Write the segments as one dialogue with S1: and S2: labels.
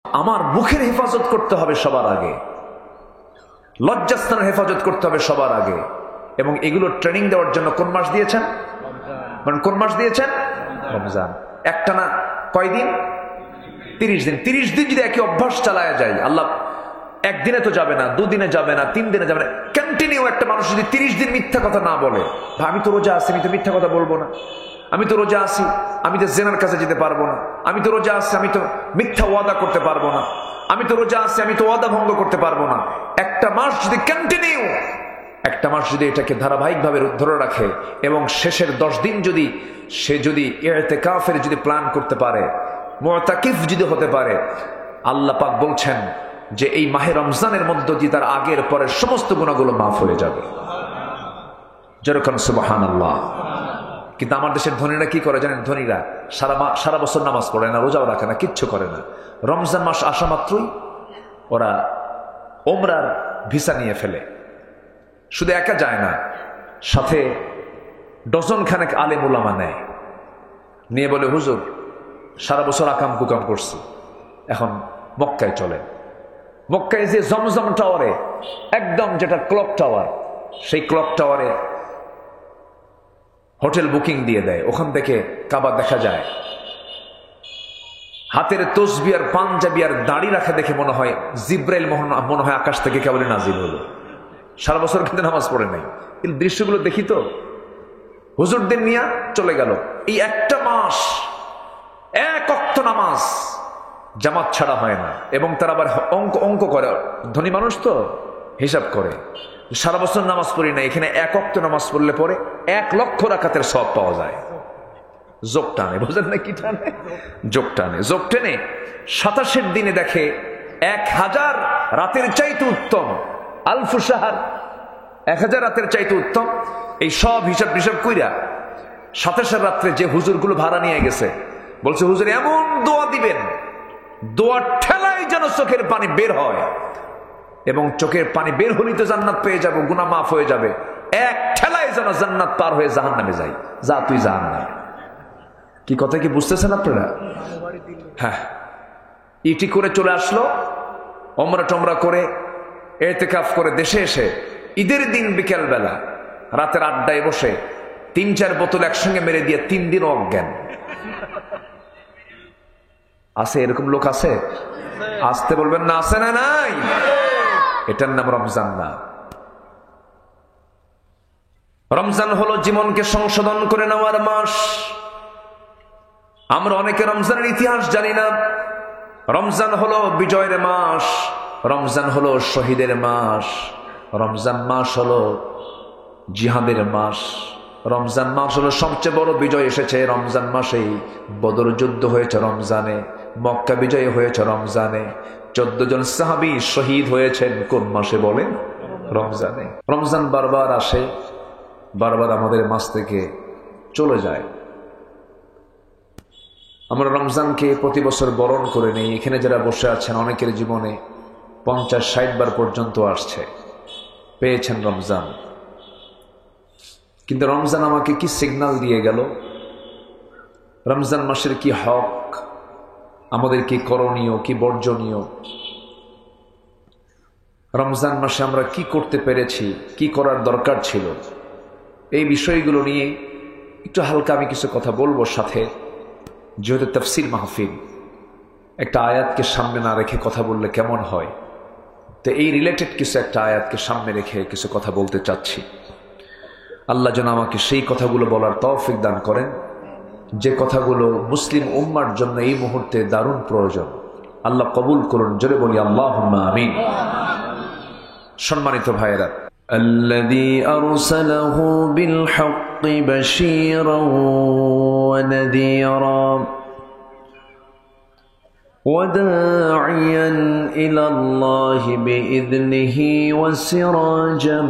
S1: আমার মুখের হেফাজত করতে হবে সবার আগে, লজ্জাস্থানের হেফাজত করতে হবে সবার আগে। এবং এগুলো ট্রেনিং দেওয়ার জন্য কোন মাস দিয়েছেন? কোন মাস দিয়েছেন? রমজান। একটা না কয়দিন? 30 দিন। 30 দিন যদি একই অভ্যাস চালায় যায়, আল্লাহ একদিনে তো যাবে না, দুদিনে যাবে না, 3 দিনে যাবে না, কন্টিনিউ একটা মানুষ যদি 30 দিন মিথ্যা কথা না বলে, আমি তো রোজা আছি, আমি তো মিথ্যা কথা বলবো না, আমি তো রোজা আছি, আমি তো জেনার কাছে যেতে পারবো না, আমি তো রোজা আছি, আমি তো মিথ্যা ওয়াদা করতে পারবো না, আমি তো রোজা আছি, আমি তো ওয়াদা ভঙ্গ করতে পারবো না। একটা মাস যদি কন্টিনিউ, একটা মাস যদি এটাকে ধারাবাহিকভাবে ধরে রাখে এবং শেষের 10 দিন যদি সে যদি ইতিকাফের যদি প্ল্যান করতে পারে, মুতাকিফ যদি হতে পারে, আল্লাহ পাক বলছেন যে এই মাহে রমজানের মধ্য দিয়ে তার আগের পরের সমস্ত গুনাহগুলো মাফ হয়ে যাবে। যেরকম সুবহানাল্লাহ। কিন্তু আমার দেশের ধনীরা কি করে জানেন? ধনীরা সারা বছর নামাজ পড়ে না, রোজাও রাখে না, কিচ্ছু করে না। রমজান মাস আসা মাত্রই ওরা ওমরার ভিসা নিয়ে ফেলে। শুধু একা যায় না, সাথে ডজন খানেক আলেম উলামা নেয়, নিয়ে বলে হুজুর সারা বছর আকাম কুকাম করছি, এখন মক্কায় চলে। মক্কায় যে জমজম টাওয়ারে, একদম যেটা ক্লক টাওয়ার, সেই ক্লক টাওয়ারে হোটেল বুকিং দিয়ে দেয়, ওখান থেকে কাবা দেখা যায়। হাতের তসবি আর পাঞ্জাবি আর দাড়ি রাখা দেখে মনে হয় জিব্রাইল মনে হয় আকাশ থেকে কেবল নাজিল হলো। সারা বছর কিন্তু নামাজ পড়ে নাই। এই দৃশ্যগুলো দেখি তো, হুজুরদের নিয়ে চলে গেল। এই একটা মাস এক ওয়াক্ত নামাজ জামাত ছাড়া হয় না। এবং তারা আবার অঙ্ক করে, ধনী মানুষ তো হিসাব করে, সারা বছর নামাজ পড়ি না, এখানে এক ওয়াক্ত নামাজ পড়লে পরে 1 লক্ষ রাকাতের সওয়াব পাওয়া যায়। যোগ টানে, বুঝলেন না কি টানে? যোগ টানে, যোগ টেনে 27 দিনে দেখে 1000 রাতের চাইতে উত্তম, আলফু শাহর, 1000 রাতের চাইতে উত্তম। এই সব হিসাব কইরা 27 রাত্রে যে হুজুরগুলো ভাড়া নিয়ে গেছে, বলছে হুজুর এমন দোয়া দিবেন, দোয়ার ঠেলায় যেন চোখের পানি বের হয়, এবং চোখের পানি বের হলেই তো জান্নাত পেয়ে যাবো, গুনাহ মাফ হয়ে যাবে। এক ঠেলায় যেন জান্নাত পার হয়ে জাহান্নামে যাই। যা তুই জাহান্নামে। কি কথা কি বুঝতেছেন আপনারা? হ্যাঁ, ইটি করে চলে আসলো, ওমরা টমরা করে ইতিকাফ করে দেশে এসে ঈদের দিন বিকেল বেলা রাতের আড্ডায় বসে 3-4 বোতল একসঙ্গে মেরে দিয়ে 3 দিন অজ্ঞান। আছে এরকম লোক? আছে? আসতে বলবেন না, আছে না নাই? এটার নাম রমজান না। রমজান হলো জীবনকে সংশোধন করে নেওয়ার মাস। আমরা অনেকে রমজানের ইতিহাস জানি না। রমজান হলো বিজয়ের মাস, রমজান হলো শহীদের মাস, রমজান মাস হলো জিহাদের মাস, রমজান মাস হলো সবচেয়ে বড় বিজয় এসেছে রমজান মাসেই। বদর যুদ্ধ হয়েছে রমজানে, মক্কা বিজয় হয়েছে রমজানে, 14 জন সাহাবী শহীদ হয়েছেন কোন মাসে বলেন? রমজানে। রমজান বারবার আসে, বারবার আমাদের মাস থেকে চলে যায়। আমরা রমজানকে প্রতি বছর বরণ করে নেই। এখানে যারা বসে আছেন অনেকের জীবনে 50-60 বার পর্যন্ত আসছে, পেয়েছেন রমজান। কিন্তু রমজান আমাকে কি সিগন্যাল দিয়ে গেল? রমজান মাসের কি হক, আমাদের কি করণীয়, কি বর্জনীয়? রমজান মাসে আমরা কি করতে পেরেছি, কি করার দরকার ছিল, এই বিষয়গুলো নিয়ে একটু হালকা আমি কিছু কথা বলবো। সাথে যেহেতু তাফসীর মাহফিল, একটা আয়াতকে সামনে না রেখে কথা বললে কেমন হয়, তো এই রিলেটেড কিছু একটা আয়াতকে সামনে রেখে কিছু কথা বলতে চাচ্ছি। আল্লাহ যেন আমাকে সেই কথাগুলো বলার তৌফিক দান করেন, যে কথাগুলো মুসলিম উম্মার জন্য এই মুহূর্তে দারুণ প্রয়োজন। আল্লাহ কবুল করুন, জোরে বলি আল্লাহুম্মা আমিন। সম্মানিত ভাইয়েরা, الذي أرسله بالحق بشيرا ونذيرا وداعيا إلى الله بإذنه وسراجا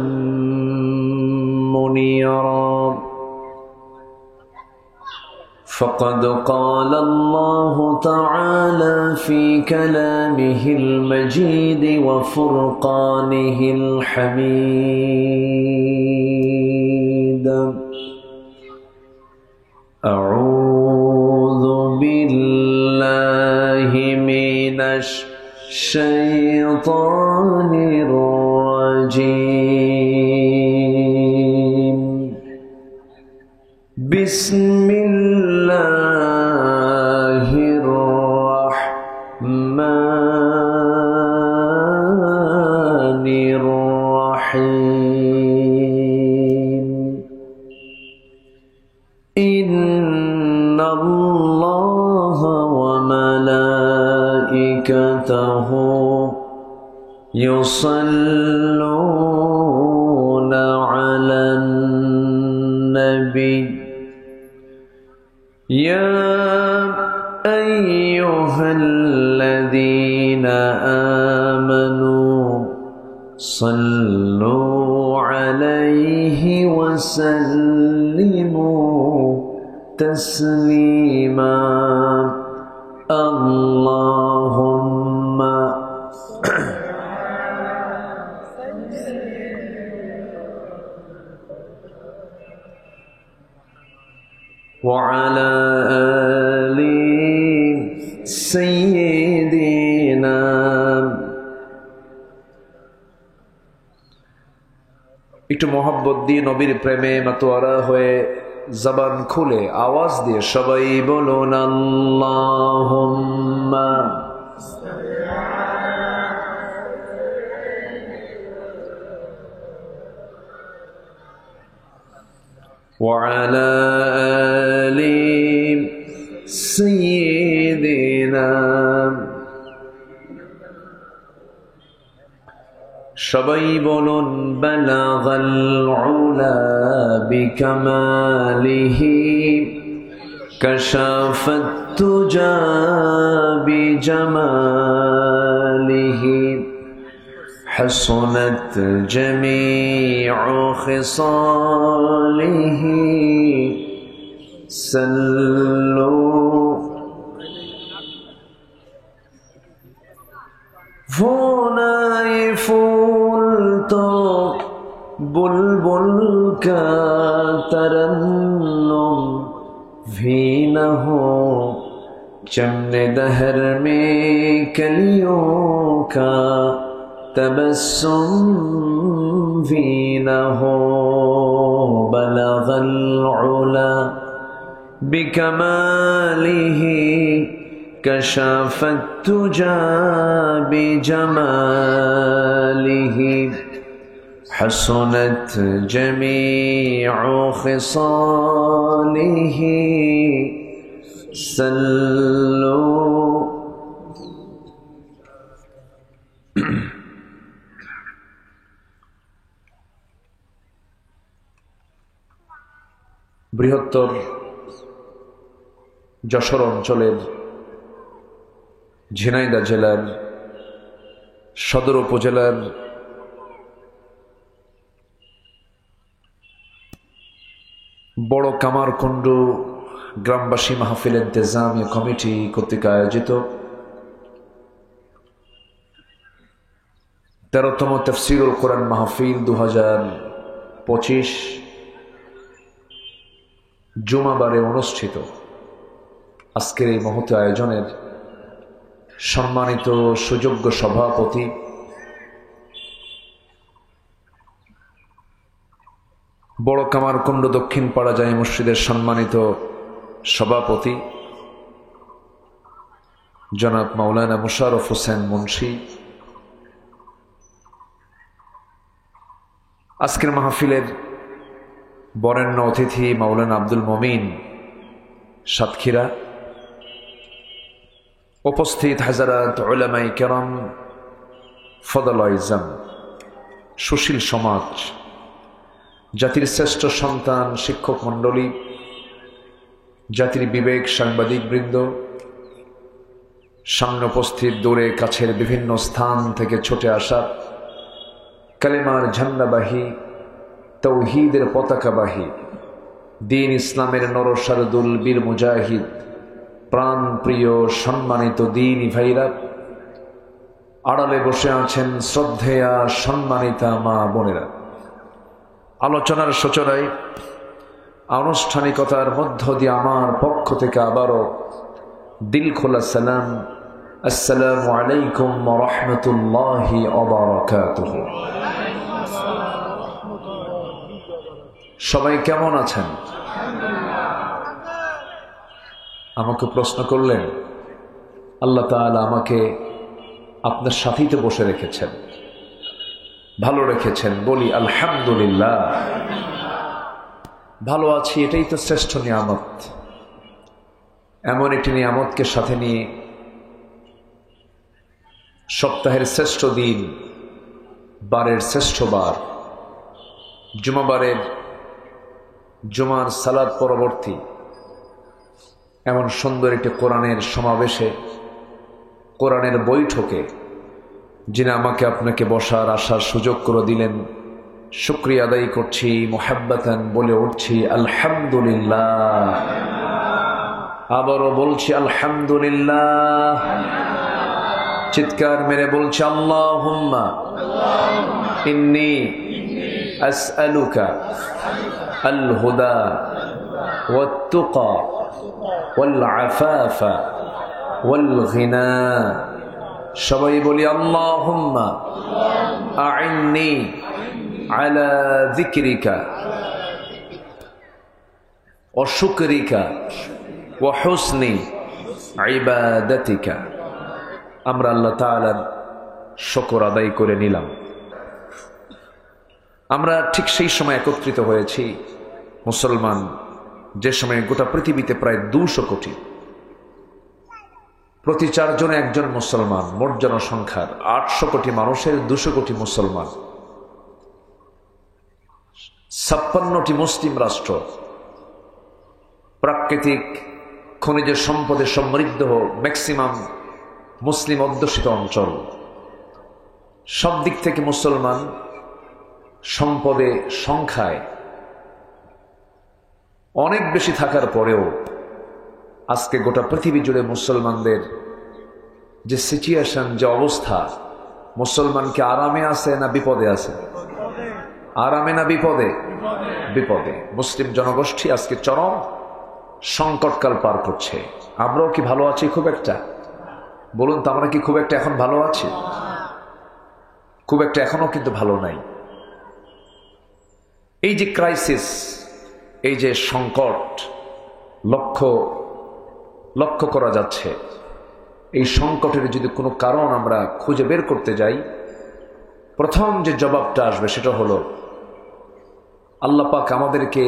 S1: منيرا فقد قال الله تعالى في كلامه المجيد وفرقانه الحميد أعوذ بالله من
S2: الشيطان الرجيم بسم الله الرحمن الرحيم إن الله وملائكته يصلون على النبي يا أيها الذين آمنوا صلوا عليه وسلموا تسليما اللهم وعلى آل سيدنا
S1: একটু মোহাব্বত দিয়ে নবীর প্রেমে মাতোয়ারা হয়ে জবান খুলে আওয়াজ দিয়ে সবাই বলুন আল্লাহুম্মা وعلى آل سيدنا সবাই বলুন বালাগাল উলা বিকামালিহি কাশাফাত তুজা বিজামালিহি حسنت جميع خصاله صلوا فونائے پھول تو بلبل کا ترنم بھی نہ ہو چمن دہر میں کلیوں کا تبسم بھی نہ ہو بلغ العلا بکمالہ کشف التجا بجمالہ حسنت جمیع خصالہ صلوا বৃহত্তর যশোর অঞ্চলের ঝিনাইদহ জেলার সদর উপজেলার বড় কামারকুণ্ড গ্রামবাসী মাহফিল ইন্তেজামিয়া কমিটি কর্তৃক আয়োজিত 13তম তাফসীরুল কোরআন মাহফিল 2025 জুমাবারে অনুষ্ঠিত আজকের এই মহৎ আয়োজনের সম্মানিত সুযোগ্য সভাপতি বড় কামারকুণ্ড দক্ষিণ পাড়া জামে মসজিদের সম্মানিত সভাপতি জনাব মাওলানা মুশাররফ হোসেন মুন্সি, আজকের মাহফিলের বরেণ্য অতিথি মাওলানা আব্দুল মমিন সাতক্ষীরা, উপস্থিত হাজারাত উলামায়ে কেরাম, ফদলায়ে ইজম, সুশীল সমাজ, জাতির শ্রেষ্ঠ সন্তান শিক্ষক মণ্ডলী, জাতির বিবেক সাংবাদিক বৃন্দ, সামনে উপস্থিত দূরে কাছের বিভিন্ন স্থান থেকে ছুটে আসা কালেমার ঝান্ডাবাহী, তৌহিদের পতাকাবাহী, দ্বীন ইসলামের নরসারদুল বীর মুজাহিদ, প্রাণ প্রিয় সম্মানিত দ্বীনী ভাইরা, আড়ালে বসে আছেন শ্রদ্ধেয়া সম্মানিতা মা বোনেরা, আলোচনার সূচনায় আনুষ্ঠানিকতার মধ্য দিয়ে আমার পক্ষ থেকে আবারও দিল খোলা সালাম আসসালামু আলাইকুম ওয়া রাহমাতুল্লাহি ওয়া বারাকাতুহু। সবাই কেমন আছেন? আমাকে প্রশ্ন করলেন, আল্লাহ তাআলা আমাকে আপনার সাথীতে বসে রেখেছেন, ভালো রেখেছেন, বলি আলহামদুলিল্লাহ। ভালো আছি, এটাই তো শ্রেষ্ঠ নিয়ামত। এমন একটি নিয়ামতকে সাথে নিয়ে সপ্তাহের শ্রেষ্ঠ দিন, বারের শ্রেষ্ঠ বার, জুমাবারের জুমার সালাত পরবর্তী এমন সুন্দর একটি কোরআনের সমাবেশে, কোরআনের বৈঠকে যিনি আমাকে আপনাকে বসার আসার সুযোগ করে দিলেন, শুকরিয়া আদায় করছি, মুহাব্বাতান বলে উঠছি আলহামদুলিল্লাহ। আবারও বলছি আলহামদুলিল্লাহ। চিৎকার মেরে বলছি আল্লাহুম্মা ইন্নী আসআলুকা আল হুদা ওয়াত তুকা ওয়াল আফাফা ওয়াল গিনা। সবাই বলি আল্লাহুম্মা আইন্নি আলা যিকরিকা ওয়া শুকরিকা ওয়া হুসনি ইবাদাতিকা। আমরা আল্লাহ তাআলার শুকর আদায় করে নিলাম। আমরা ঠিক সেই সময় একত্রিত হয়েছি মুসলমান, যে সময় গোটা পৃথিবীতে প্রায় 200 কোটি, প্রতি 4 জনে একজন মুসলমান, মোট জনসংখ্যার 800 কোটি মানুষের 200 কোটি মুসলমান, 56টি মুসলিম রাষ্ট্র, প্রাকৃতিক খনিজ সম্পদে সমৃদ্ধ ম্যাক্সিমাম মুসলিম অধ্যুষিত অঞ্চল, সব দিক থেকে মুসলমান, সম্পদে সংখ্যায় অনেক বেশি থাকার পরেও আজকে গোটা পৃথিবী জুড়ে মুসলমানদের যে সিচুয়েশন, যে অবস্থা, মুসলমানকে আরামে আছে না বিপদে আছে? আরামে না বিপদে? বিপদে। মুসলিম জনগোষ্ঠী আজকে চরম সংকটকাল পার করছে। আমরাও কি ভালো আছি খুব একটা? বলুন তো, আমরা কি খুব একটা এখন ভালো আছি? খুব একটা এখনো কিন্তু ভালো নাই। এই যে ক্রাইসিস, এই যে সংকট লক্ষ্য করা যাচ্ছে, এই সংকটের যদি কোনো কারণ আমরা খুঁজে বের করতে যাই, প্রথম যে জবাবটা আসবে সেটা হলো আল্লাহ পাক আমাদেরকে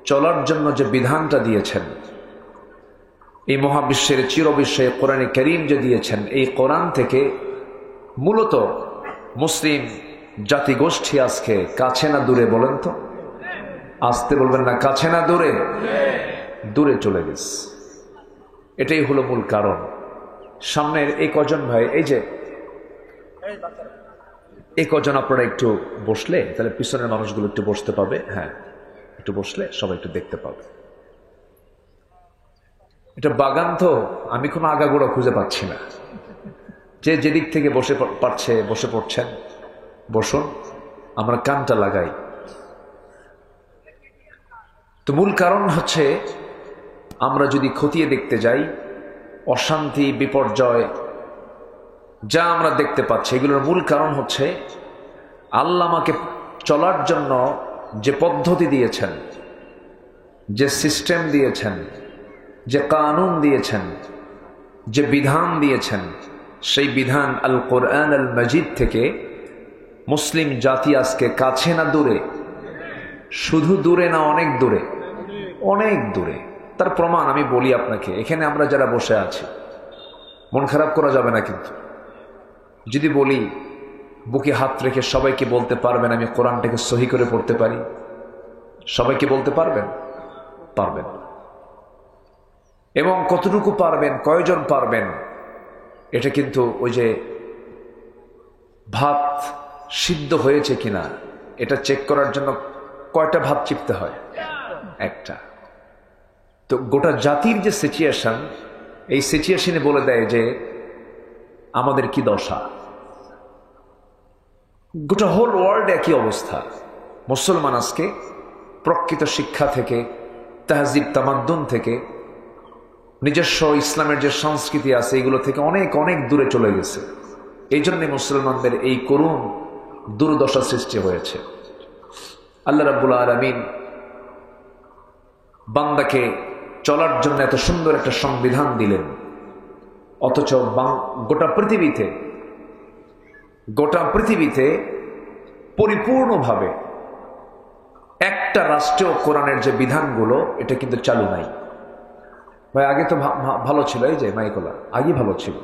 S1: চলার জন্য যে বিধানটা দিয়েছেন, এই মহাবিশ্বের চিরবিশ্বে কোরআনে কারীম যে দিয়েছেন, এই কোরআন থেকে মূলত মুসলিম জাতিগোষ্ঠী আজকে কাছে না দূরে? বলেন তো, আসতে বলবেন না, কাছে না দূরে? দূরে চলে গেছে। এটাই হলো মূল কারণ। সামনের এই কজন ভাই, এই কজন আপনারা একটু বসলে তাহলে পিছনের মানুষগুলো একটু বসতে পাবে। হ্যাঁ, একটু বসলে সবাই একটু দেখতে পাবে। এটা বাগান তো, আমি কোনো আগাগোড়া খুঁজে পাচ্ছি না। যে যেদিক থেকে বসে পারছে বসে পড়ছেন, বসুন, আমরা কানটা লাগাই। তো মূল কারণ হচ্ছে, আমরা যদি খতিয়ে দেখতে যাই, অশান্তি, বিপর্যয় যা আমরা দেখতে পাচ্ছি, এগুলোর মূল কারণ হচ্ছে আল্লাহ আমাকে চলার জন্য যে পদ্ধতি দিয়েছেন, যে সিস্টেম দিয়েছেন, যে কানুন দিয়েছেন, যে বিধান দিয়েছেন, সেই বিধান আল কোরআন আল মজিদ থেকে মুসলিম জাতি আজকে কাছে না দূরে? শুধু দূরে না, অনেক দূরে? অনেক দূরে। তার প্রমাণ আমি বলি আপনাকে। এখানে আমরা যারা বসে আছি, মন খারাপ করা যাবে না কিন্তু। যদি বলি, বুকে হাত রেখে সবাইকে বলতে পারবেন আমি কোরআনটাকে সহি করে পড়তে পারি? সবাইকে বলতে পারবেন? পারবেন। এবং কতটুকু পারবেন, কয়জন পারবেন, এটা কিন্তু ওই যে ভাত সিদ্ধ হয়েছে কিনা এটা চেক করার জন্য কয়টা ভাত চিপতে হয়? একটা। তো গোটা জাতির যে সিচুয়েশন, এই সিচুয়েশনে বলে দেয় যে আমাদের কি দশা। গোটা হোল ওয়ার্ল্ড একই অবস্থা। মুসলমান আজকে প্রকৃত শিক্ষা থেকে, তাহজিব তামাদ্দুন থেকে নিজস্ব ইসলামের যে সংস্কৃতি আছে এগুলো থেকে অনেক অনেক দূরে চলে গেছে। এই জন্য মুসলমানদের এই করুণ দুর্দশা সৃষ্টি হয়েছে। আল্লাহ রাব্বুল আলামিন বান্দাকে চলার জন্য এত সুন্দর একটা সংবিধান দিলেন, অথচ গোটা পৃথিবীতে পরিপূর্ণভাবে একটা রাষ্ট্রীয় কোরআনের যে বিধানগুলো এটা কিন্তু চালু নাই। ভাই আগে তো ভালো ছিল, এই যে মাইকোলা আগে ভালো ছিল,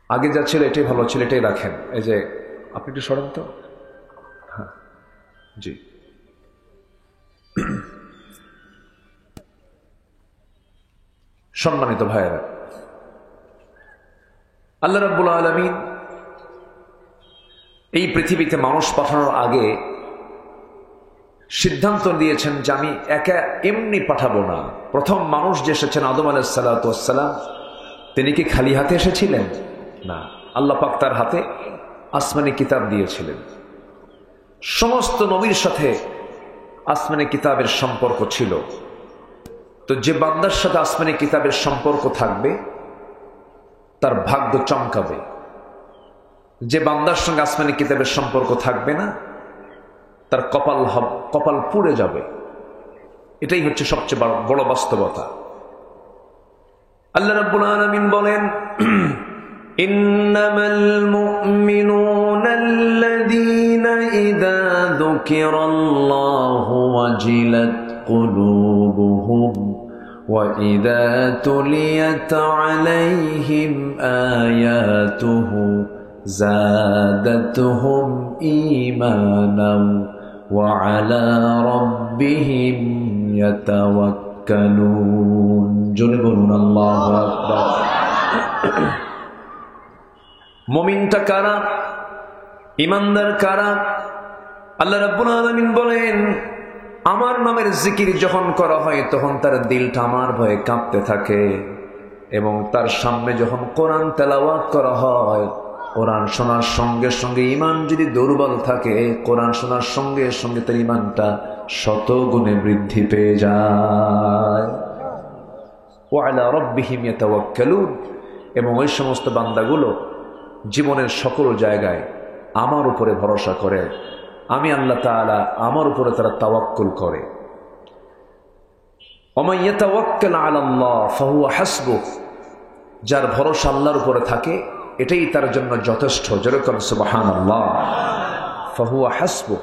S1: আগে যা ছিল এটাই ভালো ছিল, এটাই রাখেন। এই যে আপনি একটু সরেন তো, হ্যাঁ জি। সম্মানিত ভাইয়েরা, আল্লাহ রাব্বুল আলামিন এই পৃথিবীতে মানুষ পাঠানোর আগে সিদ্ধান্ত দিয়েছেন যে আমি একা এমনি পাঠাবো না। প্রথম মানুষ যে এসেছেন আদম আলাইহিস সালাতু ওয়াস সালাম, তিনি কি খালি হাতে এসেছিলেন? না, আল্লাহ পাক তার হাতে আসমানি কিতাব দিয়েছিলেন। সমস্ত নবীর সাথে আসমানি কিতাবের সম্পর্ক ছিল। তো যে বান্দার সাথে আসমানি কিতাবের সম্পর্ক থাকবে তার ভাগ্য চমকাবে। যে বান্দার সঙ্গে আসমানি কিতাবের সম্পর্ক থাকবে না তার কপাল পুড়ে যাবে। এটাই হচ্ছে সবচেয়ে বড় বাস্তবতা। আল্লাহ রাব্বুল আলামিন বলেন, ইন্নামাল মুমিনুনা আল্লাযীনা ইযা যুকিরাল্লাহু ওয়াজিলাত কুলুবুহুম ওয়া ইযা তুলিয়াত আলাইহিম আয়াতুহু যাদাতুহুম ঈমানান ওয়া আলা রাব্বিহিম ইয়াতাওয়াক্কালুন। জোরে বলুন আল্লাহু আকবার। মুমিনটা কারা? ঈমানদার কারা? আল্লাহ রাব্বুল আলামিন বলেন, আমার নামের জিকির যখন করা হয় তখন তার দিলটা আমার ভয়ে কাঁপতে থাকে, এবং তার সামনে যখন কোরআন তেলাওয়াত করা হয়, কোরআন শোনার সঙ্গে সঙ্গে ঈমান যদি দুর্বল থাকে, কোরআন শোনার সঙ্গে সঙ্গে তার ঈমানটা শত গুণে বৃদ্ধি পেয়ে যায়। ওয়া আলা রাব্বিহিম ইয়াতাওয়াক্কালুন, এবং ওই সমস্ত বান্দাগুলো জীবনের সকল জায়গায় আমার উপরে ভরসা করে, আমি আল্লাহ তাআলা আমার উপরে তারা তাওয়াক্কুল করে। ওয়া ইয়াতাওয়াক্কাল আলাল্লাহ ফাহুয়া হাসবুহ, যার ভরসা আল্লাহর উপরে থাকে এটাই তার জন্য যথেষ্ট। যেরকম সুবহানাল্লাহ, ফাহুয়া হাসবুহ।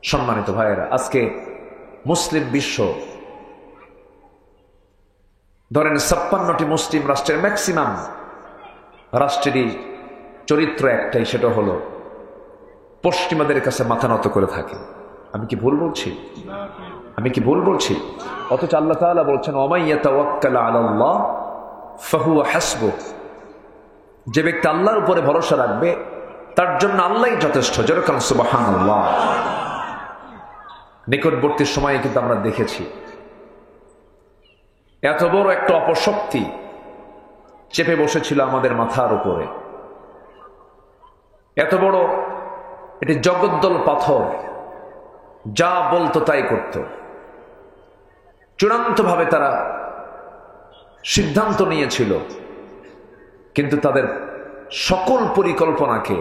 S1: সম্মানিত ভাইয়েরা, আজকে মুসলিম বিশ্ব ধরেন 56টি মুসলিম রাষ্ট্রের ম্যাক্সিমাম রাষ্ট্রেরই চরিত্র একটাই, সেটা হলো পশ্চিমাদের কাছে মাথা নত করে থাকে। আমি কি ভুল বলছি? অথচ আল্লাহ তাআলা বলছেন, ওয়া ইয়াতাওয়াক্কাল আলাল্লাহ ফাহুয়া হাসবুহ, যে ব্যক্তি আল্লাহর উপরে ভরসা রাখবে তার জন্য আল্লাহই যথেষ্ট। যেরকম সুবহানাল্লাহ। নিকটবর্তী সময়ে কিন্তু আমরা দেখেছি এত বড় একটা অপশক্তি চেপে বসেছিল আমাদের মাথার উপরে, এত বড় এটি জগদ্দল পাথর, যা বলতো তাই করত। চূড়ান্তভাবে তারা সিদ্ধান্ত নিয়েছিল, কিন্তু তাদের সকল পরিকল্পনাকে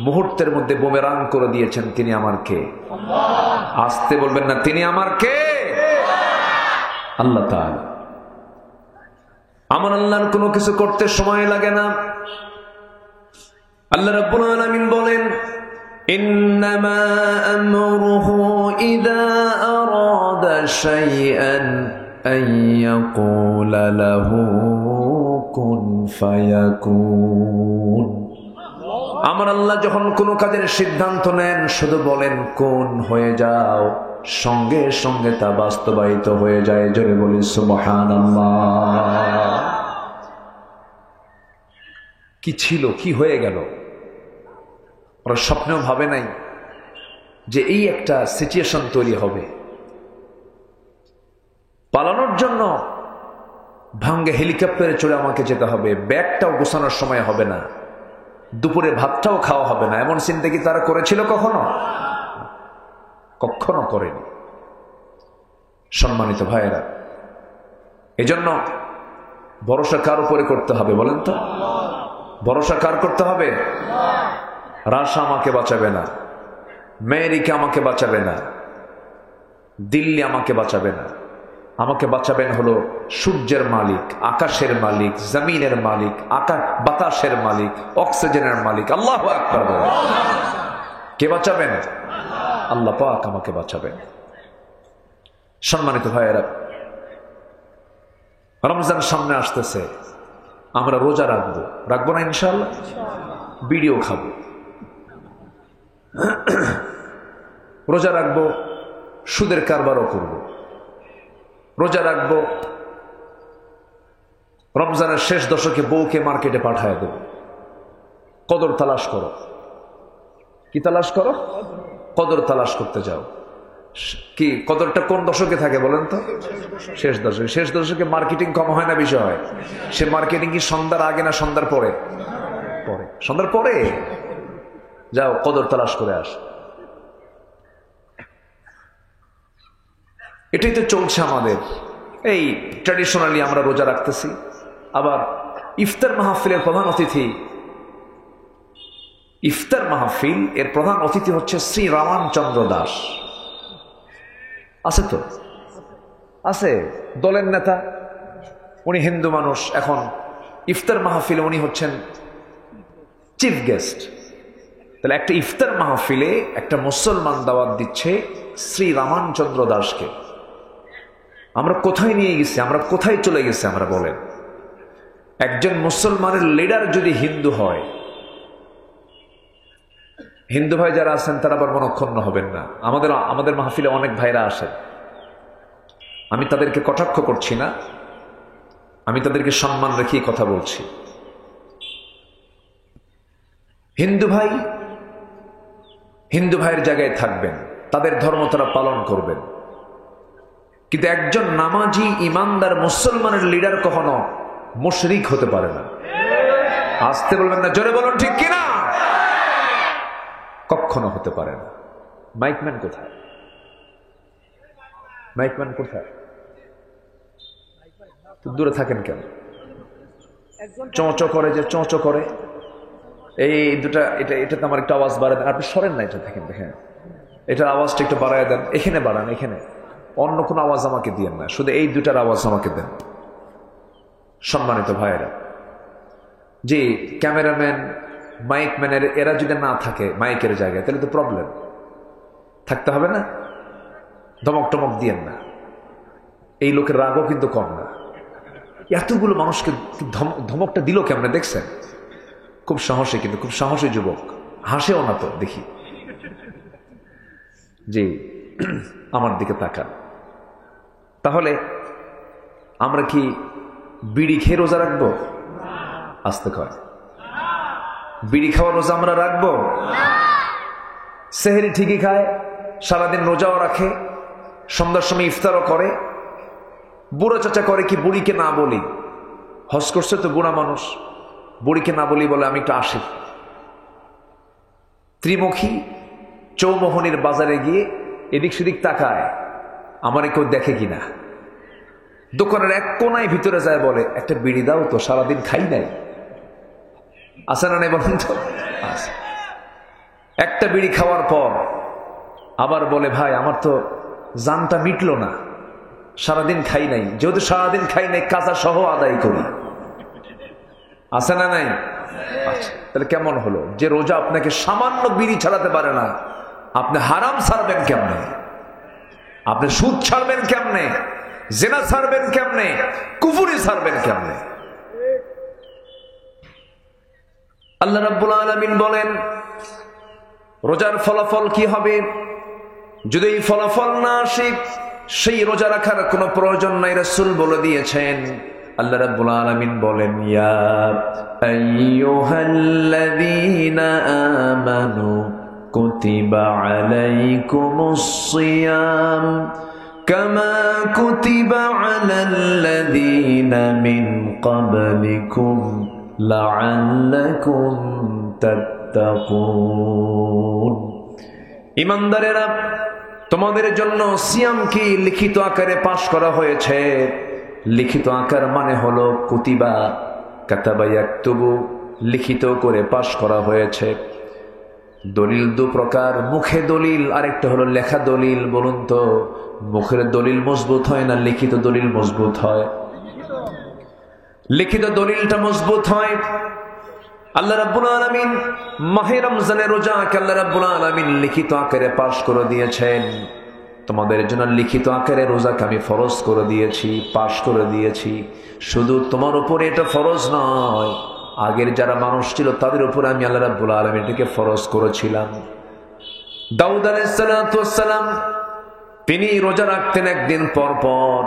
S1: মুহূর্তের মধ্যে বুমেরাং করে দিয়েছেন তিনি আমার কে? আসতে বলবেন না, তিনি আমার কে? আল্লাহ তাআলা। আমার আল্লাহর কোনো কিছু করতে সময় লাগে না। আল্লাহ রাব্বুল আলামিন বলেন, ইন্নামা আমরুহু ইযা আরাদা শাইআন আন ইয়াকুলা লাহু কুন ফায়াকুন। আমার আল্লাহ যখন কোনো কাজের সিদ্ধান্ত নেন শুধু বলেন কোন হয়ে যাও, সঙ্গে সঙ্গে তা বাস্তবায়িত হয়ে যায়। জোরে বলি সুবহানাল্লাহ। কি ছিল, কি হয়ে গেল, ওরা স্বপ্নেও ভাবে নাই যে এই একটা সিচুয়েশন তৈরি হবে। পালানোর জন্য ভাঙ্গে হেলিকপ্টারে চড়ে আমাকে যেতে হবে, ব্যাগটাও গোছানোর সময় হবে না, দুপুরে ভাতটাও খাওয়া হবে না, এমন চিন্তা কি তারা করেছিল কখনো? কখনো করেনি। সম্মানিত ভাইয়েরা, এজন্য ভরসা কার উপরে করতে হবে বলেন তো? ভরসা কার করতে হবে? রাশা আমাকে বাঁচাবে না, আমেরিকা আমাকে বাঁচাবে না, দিল্লি আমাকে বাঁচাবে না। আমাকে বাঁচাবেন হলো সূর্যের মালিক, আকাশের মালিক, জমিনের মালিক, বাতাসের মালিক, অক্সিজেনের মালিক। আল্লাহু আকবার বলেন। কে বাঁচাবেন? আল্লাহ পাক আমাকে বাঁচাবেন। সম্মানিত ভাইয়েরা, রমজান সামনে আসতেছে, আমরা রোজা রাখবো না ইনশাআল্লাহ? বিড়িও খাবো, রোজা রাখবো, সুদের কারবারও করব, রোজা রাখবো, রমজানের শেষ দশকে বউকে মার্কেটে পাঠায় দেব। কদর তালাশ করো। কি তালাশ করো? কদর তালাশ করতে যাও। কি কদরটা কোন দশকে থাকে বলেন তো? শেষ দশকে। শেষ দশকে মার্কেটিং কম হয় না বেশি হয়? সে মার্কেটিং কি সন্ধ্যার আগে না সন্ধ্যার পরে? পরে। সন্ধ্যার পরে যাও, কদর তালাশ করে আস। এটাই তো চলছে আমাদের। এই ট্র্যাডিশনালি আমরা রোজা রাখতেছি। আবার ইফতার মাহফিলের প্রধান অতিথি, ইফতার মাহফিল এর প্রধান অতিথি হচ্ছে শ্রী রামানচন্দ্র দাস। আছে তো? আছে, দলের নেতা, উনি হিন্দু মানুষ। এখন ইফতার মাহফিলে উনি হচ্ছেন চিফ গেস্ট। তাহলে একটা ইফতার মাহফিলে একটা মুসলমান দাওয়াত দিচ্ছে শ্রী রামানচন্দ্র দাসকে। আমরা কোথায় নিয়ে গেছি? আমরা কোথায় চলে গেছি? আমরা বলেন, একজন মুসলমানের লিডার যদি হিন্দু হয়, হিন্দু ভাই যারা আছেন তারা আবার মনক্ষুণ্ণ হবেন না। আমাদের মাহফিলে অনেক ভাইরা আসেন, আমি তাদেরকে কটাক্ষ করছি না, আমি তাদেরকে সম্মান রেখেই কথা বলছি। হিন্দু ভাইয়ের জায়গায় থাকবেন, তাদের ধর্ম তারা পালন করবেন, কিন্তু একজন নামাজি ইমানদার মুসলমানের লিডার কখনো মুশরিক হতে পারে না। আসতে বলবেন না, জোরে বলুন ঠিক কিনা? কখনো হতে পারে না। মাইকম্যান কোথায়? মাইকম্যান কোথায়? দূরে থাকেন কেন? চোঁচো করে, যে চোঁচো করে, এই দুটা, এটাতে আমার একটু আওয়াজ বাড়ায় দেন। আপনি সরেন না, এটা দেখেন, দেখেন এটার আওয়াজটা একটু বাড়ায় দেন। এখানে বাড়ান, এখানে। অন্য কোনো আওয়াজ আমাকে দিয়েন না, শুধু এই দুটার আওয়াজ আমাকে দেন। সম্মানিত ভাইয়েরা, যে ক্যামেরাম্যান, মাইকম্যানের এরা যদি না থাকে মাইকের জায়গায়, তাহলে তো প্রবলেম। থাকতে হবে না? ধমক টমক দিয়েন না। এই লোকের রাগও কিন্তু কম না। এতগুলো মানুষকে ধমকটা দিল কেমনে দেখছেন? খুব সাহসী, কিন্তু খুব সাহসী যুবক, হাসেও না তো দেখি। জি, আমার দিকে তাকান। তাহলে আমরা কি বিড়ি খেয়ে রোজা রাখবো? আসতে কয়, বিড়ি খাওয়া রোজা আমরা রাখবো? সেহরি ঠিকই খায়, সারাদিন রোজাও রাখে, সন্ধ্যার সময় ইফতারও করে। বুড়ো চাচা করে কি বুড়িকে না বলি? হজ করছে তো বুড়া মানুষ, বুড়িকে না বলি বলে আমি একটু আসি। ত্রিমুখী চৌমোহনীর বাজারে গিয়ে এদিক সেদিক তাকায়, আমার কেউ দেখে কিনা। দোকানের এক কোনায় ভিতরে যায়, বলে একটা বিড়ি দাও তো, সারাদিন খাই নাই। আছে না নাই বলেন তো? একটা বিড়ি খাওয়ার পর আবার বলে, ভাই আমার তো জানটা মিটলো না, সারাদিন খাই নাই। যেহেতু সারাদিন খাই নাই, কাজা সহ আদায় করি। আছে না নাই? আচ্ছা, তাহলে কেমন হলো? যে রোজা আপনাকে সামান্য বিড়ি ছাড়াতে পারে না, আপনি হারাম ছাড়বেন কেমনে? আপনি সুদ ছাড়বেন কেমনে? জেনা ছাড়বেন কেমনে? কুফরি ছাড়বেন কেমনে? আল্লাহ রাব্বুল আলামিন বলেন, রোজার ফলাফল কি হবে? যদি এই ফলাফল না আসে, সেই রোজা রাখার কোনো প্রয়োজন নাই, রাসূল বলে দিয়েছেন। আল্লাহ রাব্বুল আলামিন বলেন, ইয়া আইয়ুহাল্লাযীনা আমানু কুতিবা আলাইকুমুস সিয়াম কামা কুতিবা আলাল্লাযীনা মিন ক্বাবলিকুম লাআল্লাকুম তাত্তাকুন। ঈমানদারেরা, তোমাদের জন্য সিয়ামকে লিখিত আকারে পাশ করা হয়েছে, লিখিত আকার মানে হলো কুতিবা, কাতাবা ইয়াকতুবু, লিখিত করে পাশ করা হয়েছে। দলিল দু প্রকার, মুখে দলিল, আরেকটা হলো লেখা দলিল। বলুন তো, মুখের দলিল মজবুত হয় না লিখিত দলিল মজবুত হয়? লিখিত দলিলটা মজবুত হয়। আল্লাহ রাব্বুল আলামিন মাহে রমজানের রোজাকে আল্লাহ রাব্বুল আলামিন লিখিত আকারে পাশ করে দিয়েছেন। তোমাদের জন্য লিখিত আকারে রোজাকে আমি ফরজ করে দিয়েছি, পাশ করে দিয়েছি। শুধু তোমার উপরে এটা ফরজ নয়, আগের যারা মানুষ ছিল তাদের উপরে আমি আল্লাহ রাব্বুল আলামিন এটাকে ফরজ করেছিলাম। দাউদ আলাইহিস সালাতু ওয়াস সালাম তিনি রোজা রাখতেন একদিন পর পর,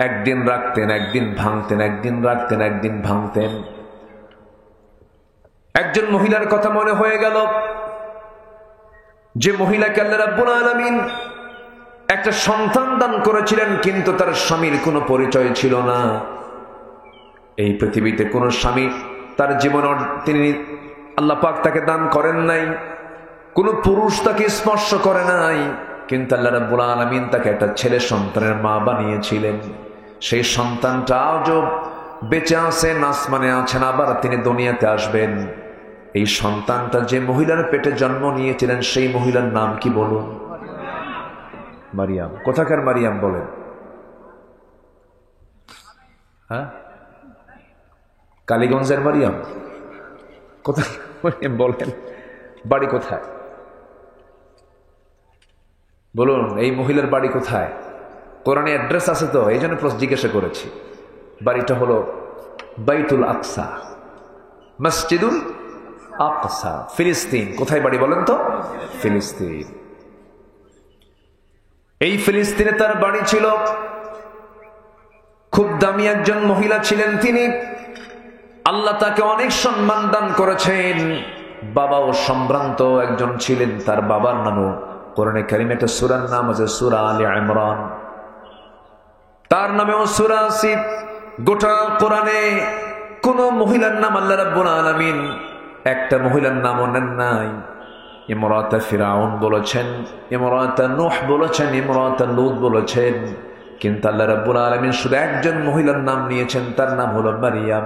S1: একদিন রাখতেন একদিন ভাঙতেন, একদিন রাখতেন একদিন ভাঙতেন। একজন মহিলার কথা মনে হয়ে গেল, যে মহিলাকে আল্লাহ রাব্বুল আলামিন একটা সন্তান দান করেছিলেন, কিন্তু তার স্বামীর কোনো পরিচয় ছিল না। এই পৃথিবীতে কোনো স্বামী তার জীবন তিনি আল্লাহ পাক তাকে দান করেন নাই, কোনো পুরুষ তাকে স্পর্শ করে নাই, কিন্তু আল্লাহ রাব্বুল আলামিন তাকে একটা ছেলে সন্তানের মা বানিয়েছিলেন। সেই সন্তানটা আজও বেঁচে আছেন, আসমানে আছেন, আবার তিনি দুনিয়াতে আসবেন। এই সন্তানটা যে মহিলার পেটে জন্ম নিয়েছিলেন সেই মহিলার নাম কি বলুন? মারিয়াম। কোথাকার মারিয়াম বলেন? হ্যাঁ, কালীগঞ্জের মারিয়াম? কোথায় মারিয়াম বলেন? বাড়ি কোথায় বলুন? এই মহিলার বাড়ি কোথায়? কোরআনে অ্যাড্রেস আছে তো, এই জন্য জিজ্ঞাসা করেছি। বাড়িটা হলো বাইতুল আকসা, মসজিদুল আকসা, ফিলিস্তিন। কোথায় বাড়ি বলেন তো? ফিলিস্তিন। এই ফিলিস্তিনে তার বাড়ি ছিল। খুব দামি একজন মহিলা ছিলেন তিনি। আল্লাহ তাকে অনেক সম্মান দান করেছেন। বাবাও সম্ভ্রান্ত একজন ছিলেন, তার বাবার নামও কোরআনে কারিমে একটা সূরার নাম আছে, সূরা আলে ইমরান। তার নামেও সূরা আছে। গোটা কোরআনে কোন মহিলার নাম আল্লাহ রাব্বুল আলামিন একটা মহিলার নামও নেন নাই। ইমরাতা ফিরাউন বলেছেন, ইমরাতা নূহ বলেছেন, ইমরাতা লূত বলেছেন, কিন্তু আল্লাহ রাব্বুল আলামিন শুধু একজন মহিলার নাম নিয়েছেন, তার নাম হলো মারিয়াম।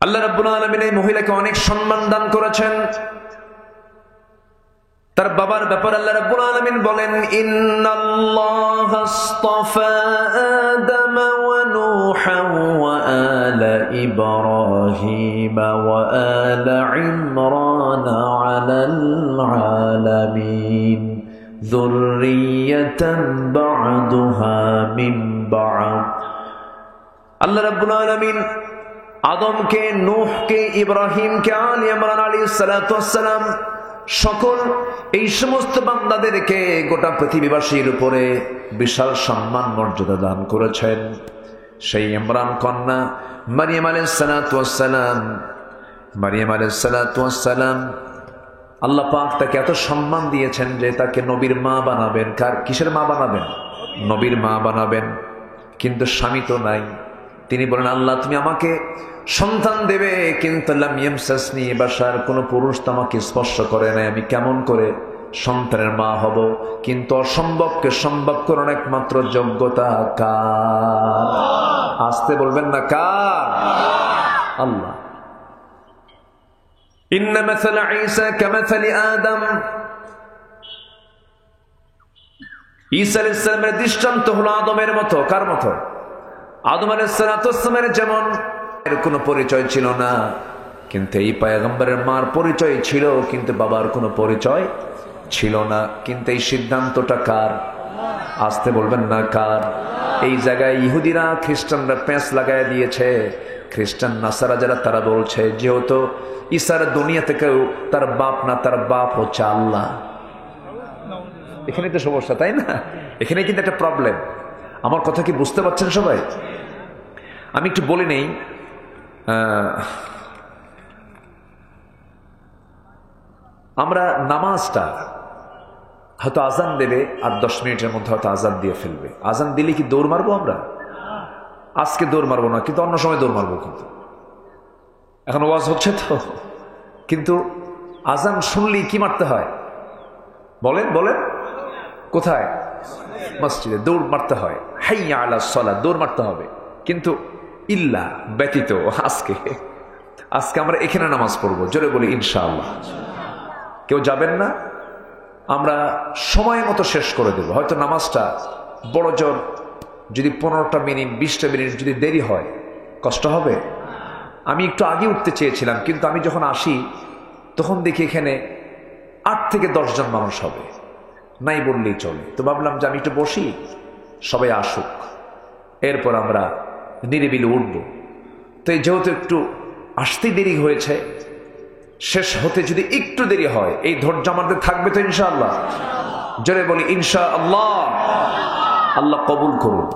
S1: আল্লাহ রাব্বুল আলামিন এই মহিলাকে অনেক সম্মান দান করেছেন। তার বাবার ব্যাপারে আল্লাহ রাব্বুল আলামিন বলেন, ইন্নাল্লাহা আসতাফা আদম ওয়া নূহান ওয়া আলা ইব্রাহিম ওয়া আলা ইমরান আলাল আলামিন যুররিয়াতান বা'দুহা মিন বা'দ। আল্লাহ রাব্বুল আলামিন আদমকে, নূহকে, ইব্রাহিমকে, আলী ইমরান আলাইহিস সালাতু ওয়াস সালাম সকল এই সমস্ত বান্দাদেরকে গোটা পৃথিবীবাসীর উপরে বিশাল সম্মান মর্যাদা দান করেছেন। সেই ইমরান কন্যা মারিয়াম আলাইহিস সালাতু ওয়াস সালাম, মারিয়াম আলাইহিস সালাতু ওয়াস সালাম আল্লাহ পাক তাকে এত সম্মান দিয়েছেন যে তাকে নবীর মা বানাবেন। কিসের মা বানাবেন? নবীর মা বানাবেন। কিন্তু স্বামী তো নাই। তিনি বলেন, আল্লাহ তুমি আমাকে সন্তান দেবে, কিন্তু লাম ইয়ামসাসনি বাশার, কোন পুরুষ তো আমাকে স্পর্শ করে নাই, আমি কেমন করে সন্তানের মা হব? কিন্তু অসম্ভবকে সম্ভব করার একমাত্র যোগ্যতা কার? আসতে বলবেন না, কার? আল্লাহ। ইন্না মাসালা ঈসা কামাসালি আদম, ঈসা আলাইহিস সালামের দৃষ্টান্ত হলো আদমের মতো। কার মতো? আদম আলাইহিস সালাতু ওয়াস সালামের যেমন এর কোনো পরিচয় ছিল না, কিন্তু এই পয়গম্বরের মার পরিচয় ছিল, কিন্তু বাবার কোনো পরিচয় ছিল না। কিন্তু এই সিদ্ধান্তটা কার? আসতে বলবেন না, কার? এই জায়গায় ইহুদিরা খ্রিস্টানরা প্যাঁচ লাগায় দিয়েছে। খ্রিস্টান নাসারা যারা, তারা বলছে যেহেতু ঈসার দুনিয়া থেকেও তার বাপ না, তার বাপ হচ্ছে আল্লাহ। এখানে তো সমস্যা, তাই না? এখানে কিন্তু একটা প্রবলেম। আমার কথা কি বুঝতে পারছেন সবাই? আমি একটু বলে নেই। আমরা নামাজটা হয়তো আজান দেবে আর 10 মিনিটের মধ্যে হয়তো আজান দিয়ে ফেলবে। আজান দিলে কি দৌড় মারবো আমরা? আজকে দৌড় মারবো না, কিন্তু অন্য সময় দৌড় মারবো। কিন্তু এখন ওয়াজ হচ্ছে তো, কিন্তু আজান শুনলেই কি মারতে হয়? বলেন বলেন, কোথায়? মসজিদে দৌড় মারতে হয়, হাইয়া আলাস সালাত, দৌড় মারতে হবে। কিন্তু ইল্লা ব্যতীত আজকে আমরা এখানে নামাজ পড়বো, জোরে বলি ইনশাআল্লাহ। কেউ যাবেন না? আমরা সময় মতো শেষ করে দেব। হয়তো নামাজটা বড় জোর যদি 15টা মিনিট 20টা মিনিট যদি দেরি হয়, কষ্ট হবে? আমি একটু আগে উঠতে চেয়েছিলাম, কিন্তু আমি যখন আসি তখন দেখি এখানে 8 থেকে 10 জন মানুষ হবে, নাই বললেই চলে। তো ভাবলাম যে আমি একটু বসি, সবাই আসুক, এরপর আমরা নিরিবিলি উঠব। তো এই যেহেতু একটু আসতেই দেরি হয়েছে, শেষ হতে যদি একটু দেরি হয়, এই ধৈর্য আমাদের থাকবে তো ইনশাআল্লাহ? জোরে বলি ইনশাআল্লাহ। আল্লাহ কবুল করুন,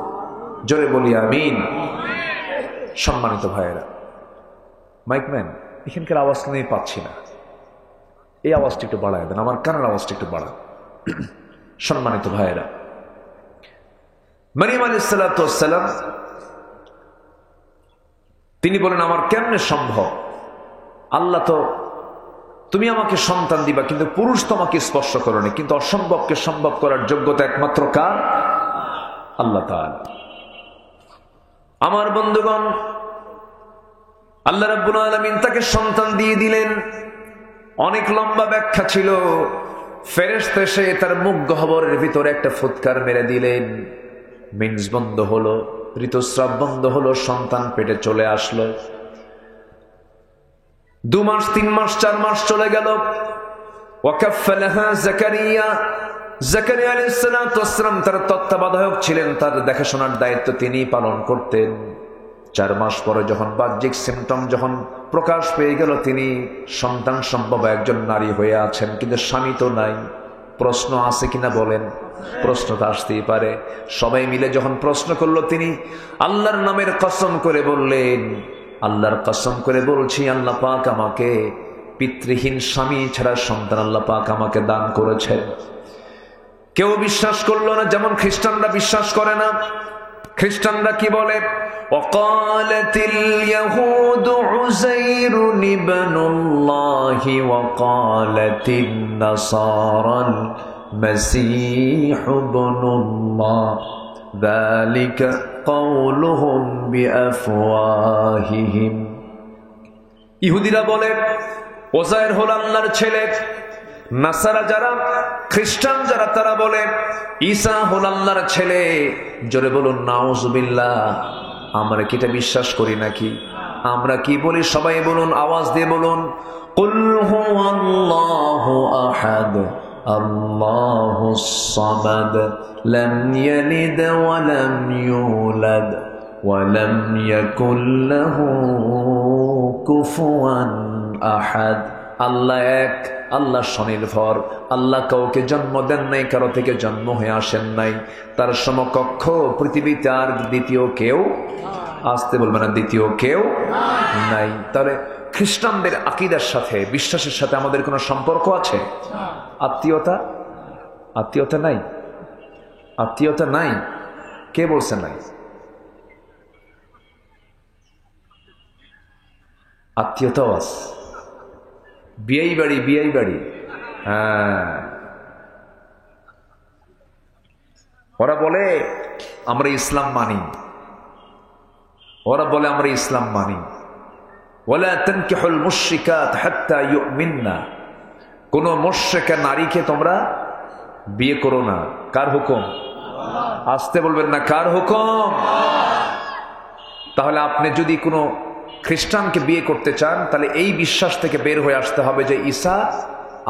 S1: জোরে বলি আমিন। সম্মানিত ভাইয়েরা, মাইকম্যান এখানকার আওয়াজ কিন্তু আমি পাচ্ছি না, এই আওয়াজটা একটু বাড়ায় দেন, আমার কানের আওয়াজটা একটু বাড়ান। সম্মানিত ভাইয়েরা, মারিয়াম আলাইহিস সালাতু ওয়াস সালাম তিনি বলেন, আমার কেমনে সম্ভব? আল্লাহ তো, তুমি আমাকে সন্তান দিবা, কিন্তু পুরুষ তোমাকে স্পর্শ করোনি, কিন্তু অসম্ভবকে সম্ভব করার যোগ্যতা একমাত্র কার? আল্লাহ তাআলা। আমার বন্ধুগণ, আল্লাহ রাব্বুল আলামিন তাকে সন্তান দিয়ে দিলেন। অনেক লম্বা ব্যাখ্যা ছিল। ফেরেশতা এসে তার মুখ গহ্বরের ভিতরে একটা ফুৎকার মেরে দিলেন, মিন্স বন্ধ হলো, ঋতুস্রাব বন্ধ হলো, সন্তান পেটে চলে আসলো। 2 মাস 3 মাস 4 মাস চলে গেল। ওয়াকাফফালাহা জাকারিয়া, জাকারিয়া আলাইহিস সালাতু ওয়াস সালাম তার তত্ত্বাবধায়ক ছিলেন, তার দেখাশোনার দায়িত্ব তিনি পালন করতেন। 4 মাস পরে যখন বাহ্যিক সিমটম যখন প্রকাশ পেয়ে গেল, তিনি সন্তান সম্ভব একজন নারী হয়ে আছেন, কিন্তু স্বামী তো নাই। প্রশ্ন আছে কিনা বলেন? প্রশ্ন তো আসতেই পারে। সবাই মিলে যখন প্রশ্ন করলো, তিনি আল্লাহর নামের কসম করে বললেন, আল্লাহর কসম করে বলছি, আল্লাহ পাক আমাকে পিতৃহীন স্বামী ছাড়া সন্তান আল্লাহ পাক আমাকে দান করেছেন। কেউ বিশ্বাস করলো না, যেমন খ্রিস্টানরা বিশ্বাস করে না। খ্রিস্টানরা কি বলে? وقالت اليهود عزير ابن الله وقالت النصارى المسيح ابن الله ذلك قولهم بأفواههم। ইহুদিরা বলে ওজায়ের হল আল্লাহর ছেলে। নাসারা যারা, খ্রিস্টান যারা, তারা বলে ঈসা হল আল্লাহর ছেলে। জোরে বলুন নাউজুবিল্লাহ। আমরা কি এটা বিশ্বাস করি নাকি? আমরা কি বলি? সবাই বলুন, আওয়াজ দিয়ে বলুন, কুল হুয়াল্লাহু আহাদ আল্লাহুস সামাদ লাম ইয়ালিদ ওয়া লাম ইউলাদ ওয়া লাম ইয়াকুল লাহু কুফুয়ান আহাদ। আল্লাহ এক, আল্লাহ স্বনির্ভর, আল্লাহ কাউকে জন্ম দেন নাই, কারো থেকে জন্ম হয়ে আসেন নাই, তার সমকক্ষ পৃথিবীতে আর দ্বিতীয় কেউ, আসতে বলবে না, দ্বিতীয় কেউ নাই। তাহলে খ্রিস্টানদের আকীদার সাথে, বিশ্বাসের সাথে আমাদের কোনো সম্পর্ক আছে? আত্মীয়তা? আত্মীয়তা নাই? আত্মীয়তা নাই? কে বলছে নাই? আত্মীয়তাও আছে। বিয়াই বাড়ি, বিয়াই বাড়ি। হ্যাঁ, ওরা বলে আমরা ইসলাম মানি, ওরা বলে আমরা ইসলাম মানি। ওয়ালা তানকিহুল মুশরিকাত হাত্তা ইউমিননা। কোন মুশরিকা নারীকে তোমরা বিয়ে করো না। কার হুকুম? আসতে বলবেন না, কার হুকুম? তাহলে আপনি যদি কোনো খ্রিস্টানকে বিয়ে করতে চান, তাহলে এই বিশ্বাস থেকে বের হয়ে আসতে হবে যে ঈসা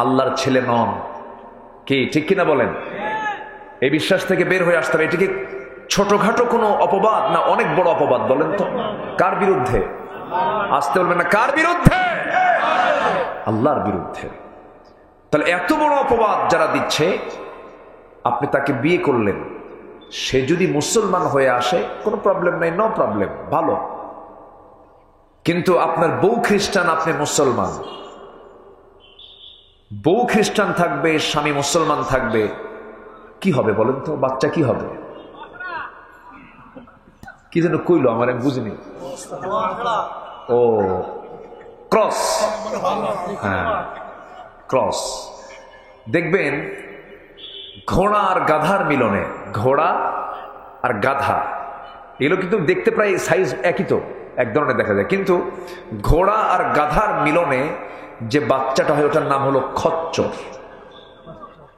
S1: আল্লাহর ছেলে নন। কি ঠিক কিনা বলেন? এই বিশ্বাস থেকে বের হয়ে আসতে হবে। এটা কি ছোটখাটো কোনো অপবাদ না অনেক বড় অপবাদ? বলেন তো কার বিরুদ্ধে? আসতে বলবেন না, কার বিরুদ্ধে? আল্লাহর বিরুদ্ধে। তাহলে এত বড় অপবাদ যারা দিচ্ছে, আপনি তাকে বিয়ে করলেন, সে যদি মুসলমান হয়ে আসে কোনো প্রবলেম নাই, নো প্রবলেম, ভালো। কিন্তু আপনার বউ খ্রিস্টান, আপনি মুসলমান, বউ খ্রিস্টান থাকবে, স্বামী মুসলমান থাকবে, কি হবে বলেন তো? বাচ্চা কি হবে? কি যেন কইলো আমার, আমি বুঝিনি। ও ক্রস, হ্যাঁ ক্রস। দেখবেন ঘোড়া আর গাধার মিলনে, ঘোড়া আর গাধা এগুলো কিন্তু দেখতে প্রায় সাইজ একই, তো এক ধরনের দেখা যায়, কিন্তু ঘোড়া আর গাধার মিলনে যে বাচ্চাটা হয় ওটার নাম হলো খচ্চর।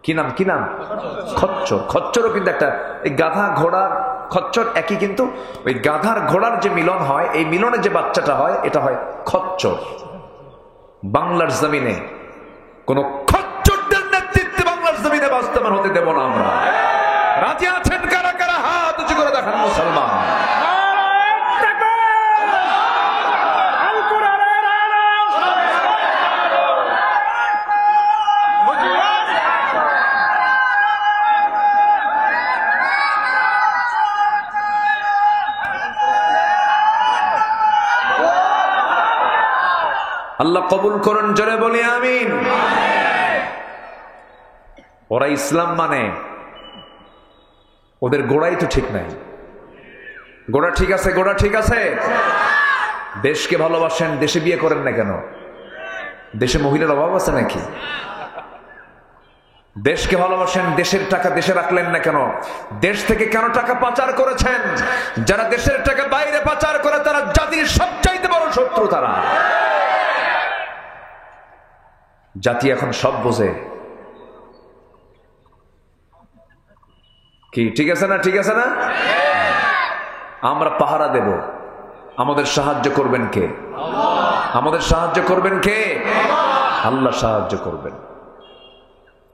S1: কি নাম? কি নাম? খচ্চর। খচ্চরও কিন্তু একটা, এই গাধা ঘোড়ার খচ্চর একই, কিন্তু ওই গাধার ঘোড়ার যে মিলন হয়, এই মিলনে যে বাচ্চাটা হয় এটা হয় খচ্চর। বাংলার জমিনে কোন খচ্চরদের নেতৃত্বে বাংলার জমিনে বাস্তবায়ন হতে দেব না আমরা। রাজি আছেন কারা কারা? হাত উঁচু করে দেখান মুসলমান। আল্লাহ কবুল করুন, জোরে বলি আমিন। ওরা ইসলাম মানে, ওদের গোড়াই তো ঠিক নাই। গোড়া ঠিক আছে, গোড়া ঠিক আছে। দেশকে ভালোবাসেন, দেশে বিয়ে করেন না কেন? দেশে মহিলার অভাব আছে নাকি? দেশকে ভালোবাসেন, দেশের টাকা দেশে রাখলেন না কেন? দেশ থেকে কেন টাকা পাচার করেছেন? যারা দেশের টাকা বাইরে পাচার করে তারা জাতির সবচাইতে বড় শত্রু। তারা জাতি এখন সব বোঝে। কি ঠিক আছে না? ঠিক আছে না? আমরা পাহারা দেব, আমাদের সাহায্য করবেন কে? আমাদের সাহায্য করবেন কে? আল্লাহ সাহায্য করবেন।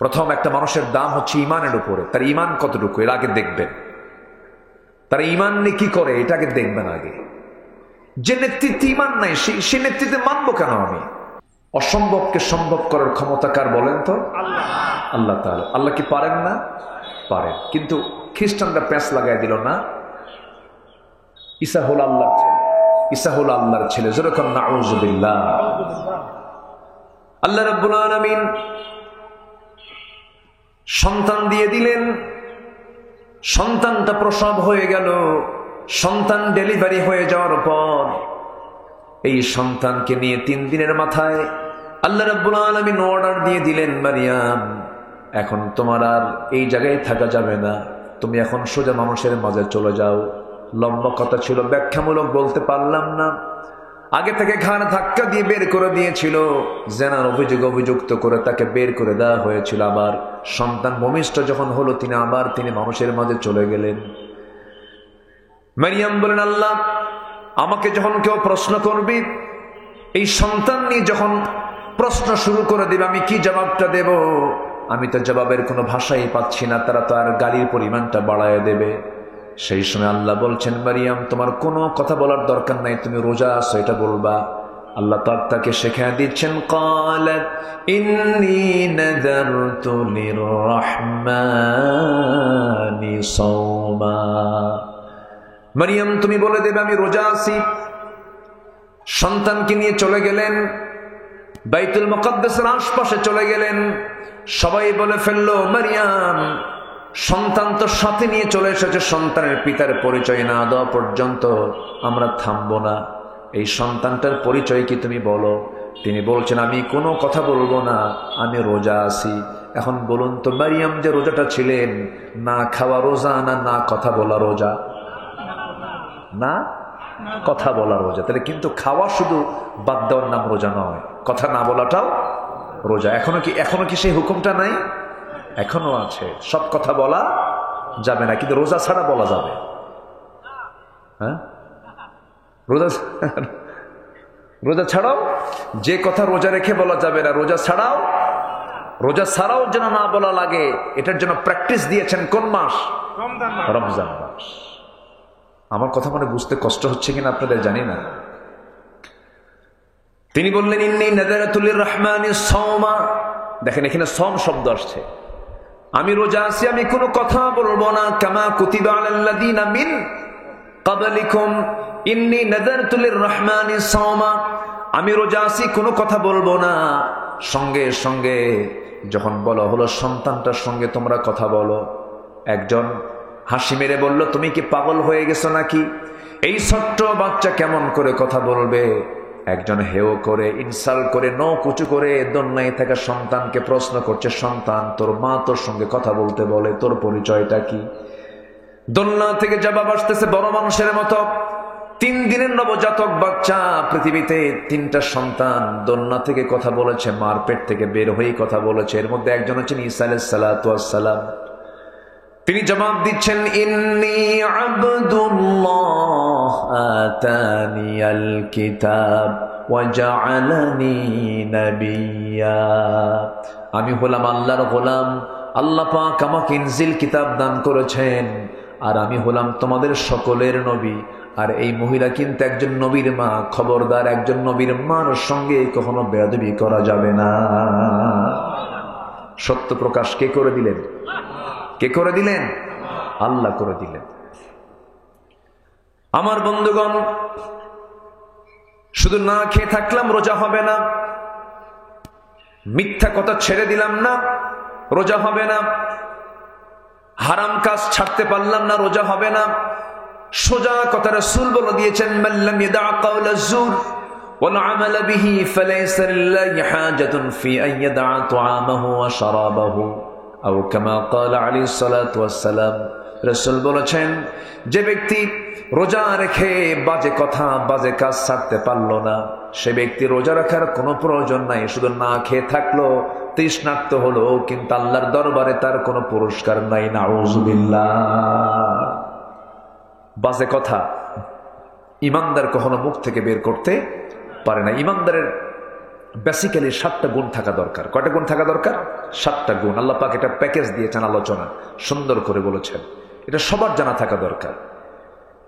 S1: প্রথম একটা মানুষের দাম হচ্ছে ইমানের উপরে। তার ইমান কতটুকু এর আগে দেখবেন। তার ইমান নিয়ে কি করে এটাকে দেখবেন আগে। যে নেতৃত্বে ইমান নাই সে নেতৃত্বে মানবো কেন আমি? অসম্ভবকে সম্ভব করার ক্ষমতা কার বলেন তো? আল্লাহ তাআলা। আল্লাহ কি পারেন না? পারেন। কিন্তু খ্রিস্টানরা প্যাঁচ লাগাই দিল না, ঈসা হল আল্লাহর ছেলে, ঈসা হল আল্লাহর ছেলে। যেরকম নাউযুবিল্লাহ। আল্লাহ রাব্বুল আলামিন সন্তান দিয়ে দিলেন, সন্তানটা প্রসব হয়ে গেল। সন্তান ডেলিভারি হয়ে যাওয়ার পর এই সন্তানকে নিয়ে 3 দিনের মাথায় আল্লাহ রাব্বুল আলামিন অর্ডার দিয়ে দিলেন, মারিয়াম এখন তোমার আর এই জায়গায় থাকা যাবে না, তুমি এখন সোজা মানুষের মাঝে চলে যাও। লম্বা কথা ছিল, ব্যাখ্যামূলক বলতে পারলাম না। আগে থেকে ঘাড় ধাক্কা দিয়ে বের করে দিয়েছিল, জেনার অভিযুক্ত করে তাকে বের করে দেওয়া হয়েছিল। আবার সন্তান ভূমিষ্ঠ যখন হলো তিনি মানুষের মাঝে চলে গেলেন। মারিয়াম বলেন, আল্লাহ আমাকে যখন কেউ প্রশ্ন করবি, এই সন্তান নিয়ে যখন প্রশ্ন শুরু করে দিবে, আমি কি জবাবটা দেব? আমি তো জবাবের কোনো ভাষাই পাচ্ছি না। তারা তো আর গালির পরিমাণটা বাড়ায় দেবে। সেই সময় আল্লাহ বলছেন, মারিয়াম তোমার কোনো কথা বলার দরকার নাই, তুমি রোজা আছো এটা বলবা। আল্লাহ তাকে শেখায় দিচ্ছেন, ক্বালাত ইন্নী নাযারতু লিররহমানি সাওমা। মারিয়াম তুমি বলে দেবে আমি রোজা আছি। সন্তানকে নিয়ে চলে গেলেন, বাইতুল মুকাদ্দাসের আশপাশে চলে গেলেন। সবাই বলে ফেললো, মারিয়াম সন্তান তো সাথে নিয়ে চলে এসেছে, সন্তানের পিতার পরিচয় না দেওয়া পর্যন্ত আমরা থামবো না। এই সন্তানটার পরিচয় কি তুমি বলো? তিনি বলছেন, আমি কোনো কথা বলবো না, আমি রোজা আছি। এখন বলুন তো, মারিয়াম যে রোজাটা ছিলেন, না খাওয়া রোজা না কথা বলা রোজা? না, কথা বলা রোজা। তাহলে কিন্তু খাওয়া শুধু বাদ দেওয়ার নাম রোজা নয়, কথা না বলাটাও রোজা। এখনো কি সেই হুকুমটা নাই? এখনো আছে। সব কথা বলা যাবে না, কিন্তু রোজা ছাড়া বলা যাবে। হ্যাঁ, রোজা ছাড়াও যে কথা রোজা রেখে বলা যাবে না, রোজা ছাড়াও যেন না বলা লাগে, এটার জন্য প্র্যাকটিস দিয়েছেন কোন মাস? রমজান মাস। আমার কথা মনে বুঝতে কষ্ট হচ্ছে কিনা আপনাদের জানি না। তিনি বললেন, ইন্নী নাযারাতু লিররহমানি সাওমা। দেখেন এখানে সম শব্দ আসছে। আমি রোজা আছি, আমি কোনো কথা বলবো না। কামা কুতিবা আলাল্লাযীনা মিন ক্বাবলিকুম ইন্নী নাযারতু লিররহমানি সাওমা। আমি রোজা আছি, কোনো কথা বলবো না। সঙ্গে সঙ্গে যখন বলা হলো সন্তানটার সঙ্গে তোমরা কথা বলো, একজন হাসি মেরে বলল, তুমি কি পাগল হয়ে গেছো নাকি? এই ছোট্ট বাচ্চা কেমন করে কথা বলবে? একজন হেও করে, ইনসাল্ট করে, নকুচু করে দোলনায় থাকা সন্তানকে প্রশ্ন করছে, সন্তান তোর মা তোর সঙ্গে কথা বলতে বলে, তোর পরিচয়টা কি? দোলনা থেকে জবাব আসতেছে বড় মানুষের মতো, 3 দিনের নবজাতক বাচ্চা, পৃথিবীতে 3টা সন্তান দোলনা থেকে কথা বলেছে, মার পেট থেকে বের হয়ে কথা বলেছে। এর মধ্যে একজন হচ্ছেন ঈসা আলাইহিস সালাতু ওয়াস সালাম। তিনি জবাব দিচ্ছেন, ইন্নী আবদুল্লাহ আতানিয়াল কিতাব ওয়া জাআলানি নাবিয়্যা। আমি হলাম আল্লাহর গোলাম, আল্লাহ পাক আমাকে ইনজিল কিতাব দান করেছেন, আর আমি হলাম তোমাদের সকলের নবী। আর এই মহিলা কিন্তু একজন নবীর মা, খবরদার একজন নবীর মার সঙ্গে কখনো বেয়াদবি করা যাবে না। সত্য প্রকাশ কে করে দিলেন? কে করে দিলেন? আল্লাহ করে দিলেন। আমার বন্ধুগণ, শুধু না খেয়ে থাকলাম রোজা হবে না, মিথ্যা কথা ছেড়ে দিলাম না রোজা হবে না, হারাম কাজ ছাড়তে পারলাম না রোজা হবে না। সোজা কথা রাসূল বলে দিয়েছেন, মাল্লাম ইয়াদা কাওলা যুর ওয়াল আমাল বিহি ফালাইসা লিল্লাহি হাজাতুন ফি আন ইয়াদা তুআমাহু ওয়া শারাবাহু আও কামা ক্বালা আলাইহিস সালাতু ওয়াস সালাম। রাসূল বলেছেন, যে ব্যক্তি রোজা রেখে বাজে কথা বাজে কাজ ছাড়তে পারলো না, সে ব্যক্তি রোজা রাখার কোনো প্রয়োজন নাই, শুধু না খেয়ে থাকলো, তৃষ্ণার্ত হলো, কিন্তু আল্লাহর দরবারে তার কোনো পুরস্কার নাই। নাউযুবিল্লাহ। বাজে কথা ইমানদার কখনো মুখ থেকে বের করতে পারে না। ইমানদারের বেসিক্যালি 7টা গুণ থাকা দরকার। কয়টা গুণ থাকা দরকার? 7টা গুণ। আল্লাহ পাক একটা প্যাকেজ দিয়েছেন, আলোচনা সুন্দর করে বলেছেন, এটা সবার জানা থাকা দরকার।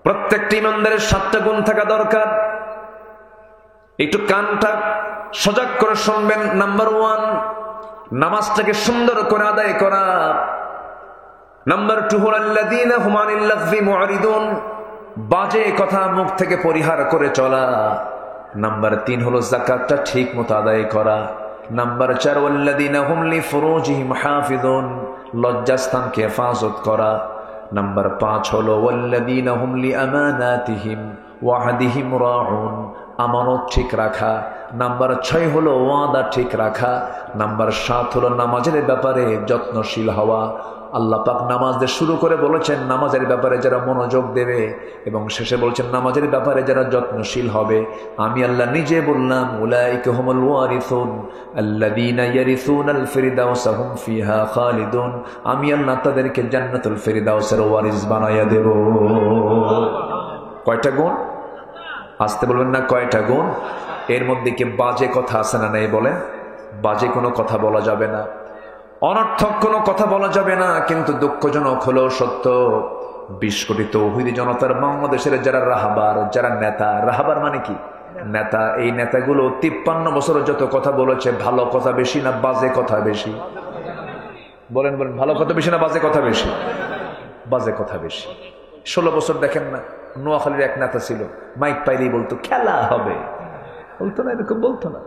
S1: প্রত্যেকটা ইমানদারের 7টা গুণ থাকা দরকার। একটু কানটা সজাগ করে শুনবেন। নাম্বার 1, নামাজটাকে সুন্দর করে আদায় করা। নাম্বার 2 হল আল্লাযীনা হুম আনিল লাগযি মুআরিদুন, বাজে কথা মুখ থেকে পরিহার করে চলা। নাম্বার 3 হলো যাকাতটা ঠিক মতো আদায় করা। নাম্বার 4 ওয়াল্লাযীনা হুম লিফুরুজিহিম হাফিজুন, লজ্জাস্থানকে হেফাজত করা। নাম্বার 5 হলো ওয়াল্লাযীনা হুম লিআমানাতিহিম ওয়া আহদিহিম রাউন, আমানত ঠিক রাখা। নাম্বার 6 হলো ওয়াদা ঠিক রাখা। নাম্বার 7 হলো নামাজের ব্যাপারে যত্নশীল হওয়া। আল্লাহ পাক নামাজ দিয়ে শুরু করে বলেছেন নামাজের ব্যাপারে যারা মনোযোগ দেবে, এবং শেষে বলছেন নামাজের ব্যাপারে যারা যত্নশীল হবে, আমি আল্লাহ নিজে বললাম, উলাইকা হুমুল ওয়ারিসুন আল্লাযীনা ইয়ারিসুনাল ফিরদাউসা হুম ফিহা খালিদুন, আমি আল্লাহ তাদেরকে জান্নাতুল ফিরদাউসের ওয়ারিস বানায়া দেব। কয়টা গুণ? আসতে বলবেন না, কয়টা গুণ? এর মধ্যে কি বাজে কথা আছে না নাই? বলেন, বাজে কোনো কথা বলা যাবে না, অনর্থক কোনো কথা বলা যাবে না। কিন্তু দুঃখজনক হলেও সত্য, 20 কোটি তৌহিদি জনতার বাংলাদেশের যারা রাহাবার, যারা নেতা, রাহাবার মানে কি? নেতা। এই নেতাগুলো 53 বছর যত কথা বলেছে, ভালো কথা বেশি না বাজে কথা বেশি? বলেন বলেন, ভালো কথা বেশি না বাজে কথা বেশি? বাজে কথা বেশি। 16 বছর দেখেন না, নোয়াখালীর এক নেতা ছিল, মাইক পাইলেই বলতো খেলা হবে, বলতো না, এরকম বলতো না।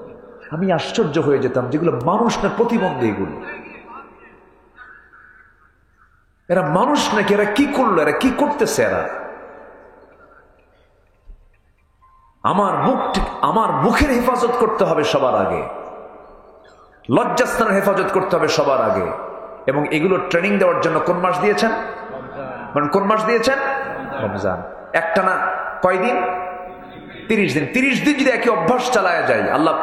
S1: আমি আশ্চর্য হয়ে যেতাম, যেগুলো মানুষ না প্রতিবন্ধী, এগুলো এরা মানুষ নাকি? এরা কি করলো? এরা কি করতেছে? এরা আমার মুখের হেফাজত করতে হবে সবার আগে, লজ্জাস্থানের হেফাজত করতে হবে সবার আগে। এবং এগুলো ট্রেনিং দেওয়ার জন্য কোন মাস দিয়েছেন? মানে কোন মাস দিয়েছেন? রমজান। একটা না, কয়দিন? 30 দিন। 30 দিন যদি একই অভ্যাস চালায়া যায়, আল্লাহ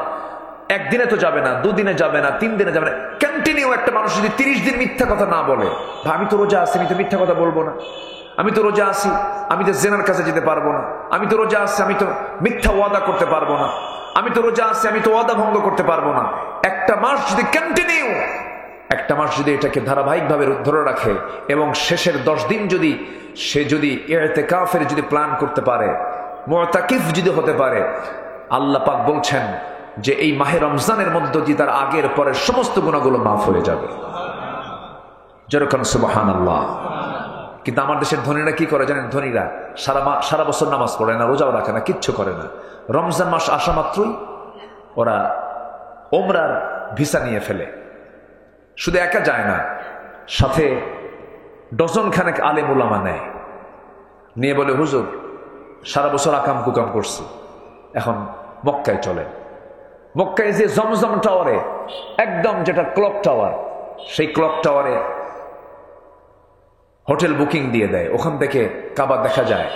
S1: একদিনে তো যাবে না, 2 দিনে যাবে না, 3 দিনে যাবে না, কন্টিনিউ একটা মানুষ যদি 30 দিন মিথ্যা কথা না বলে, আমি তো রোজা আছি, আমি তো মিথ্যা কথা বলবো না, আমি তো রোজা আছি, আমি তো জেনার কাছে যেতে পারবো না, আমি তো রোজা আছি, আমি তো মিথ্যা ওয়াদা করতে পারবো না, আমি তো রোজা আছি, আমি তো ওয়াদা ভঙ্গ করতে পারবো না। একটা মাস যদি কন্টিনিউ, একটা মাস যদি এটাকে ধারাবাহিকভাবে ধরে রাখে, এবং শেষের 10 দিন যদি সে যদি ইতিকাফের যদি প্ল্যান করতে পারে, মুতাকিফ যদি হতে পারে, আল্লাহ পাক বলছেন যে এই মাহে রমজানের মধ্যে দিয়ে তার আগের পরের সমস্ত গুনাহগুলো মাফ হয়ে যাবে। যেরকম সুবহানাল্লাহ। কিন্তু আমার দেশের ধনীরা কি করে জানেন? ধনীরা সারা বছর নামাজ পড়ে না, রোজাও রাখে না, কিচ্ছু করে না। রমজান মাস আসা মাত্রই ওরা ওমরার ভিসা নিয়ে ফেলে। শুধু একা যায় না, সাথে ডজন খানেক আলেম উলামা নেয়, নিয়ে বলে হুজুর সারা বছর আকাম কুকাম করছি, এখন মক্কায় চলেন। মক্কায় যে জমজম টাওয়ারে, একদম যেটা ক্লক টাওয়ার, সেই ক্লক টাওয়ারে হোটেল বুকিং দিয়ে দেয়, ওখান থেকে কাবা দেখা যায়।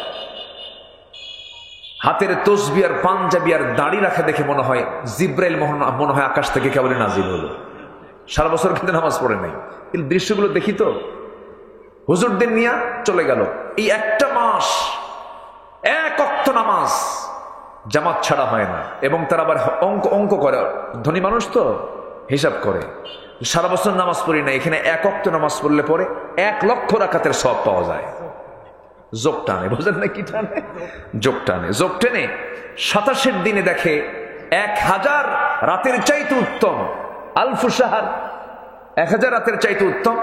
S1: হাতের তসবি আর পাঞ্জাবি আর দাড়ি রাখা দেখে মনে হয় জিব্রাইল মনে হয় আকাশ থেকে কেবল নাজিল হলো। সারা বছর কিন্তু নামাজ পড়ে নাই, এই দৃশ্যগুলো দেখি তো। হুজুরদের নিয়ে চলে গেল, এই একটা মাস এক ওয়াক্ত নামাজ জামাত ছাড়া হয় না। এবং তারা আবার অঙ্ক করে, ধনী মানুষ তো হিসাব করে, সারা বছর নামাজ পড়ি না, এখানে এক ওয়াক্ত নামাজ পড়লে পরে 1 লক্ষ রাকাতের সওয়াব পাওয়া যায়। যোগ টানে, বুঝলেন না কি টানে? যোগ টানে, যোগ টেনে 27 দিনে দেখে 1000 রাতের চাইতে উত্তম, আলফু শাহর, 1000 রাতের চাইতে উত্তম।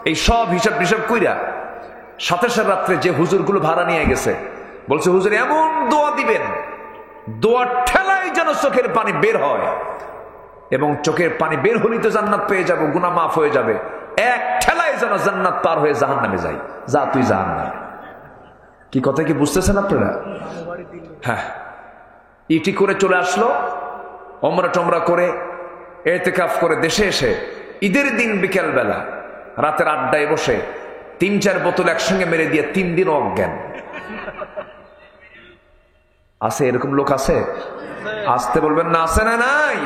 S1: এই সব হিসাব কইরা 27 রাত্রে যে হুজুরগুলো ভাড়া নিয়ে গেছে, বলছে হুজুর এমন দোয়া দিবেন, দোয়ার ঠেলায় যেন চোখের পানি বের হয়, এবং চোখের পানি বের হলেই তো জান্নাত পেয়ে যাবো, গুনাহ মাফ হয়ে যাবে। এক ঠেলায় যেন জান্নাত পার হয়ে জাহান্নামে যাই। যা তুই জাহান্নামে। কি কথা কি বুঝতেছেন আপনারা? হ্যাঁ, ইটি করে চলে আসলো, ওমরা টমরা করে ইতিকাফ করে দেশে এসে ঈদের দিন বিকেল বেলা রাতের আড্ডায় বসে 3-4 বোতল একসঙ্গে মেরে দিয়ে 3 দিন অজ্ঞান। আছে এরকম লোক? আছে? আসতে বলবেন না, আছে না নাই?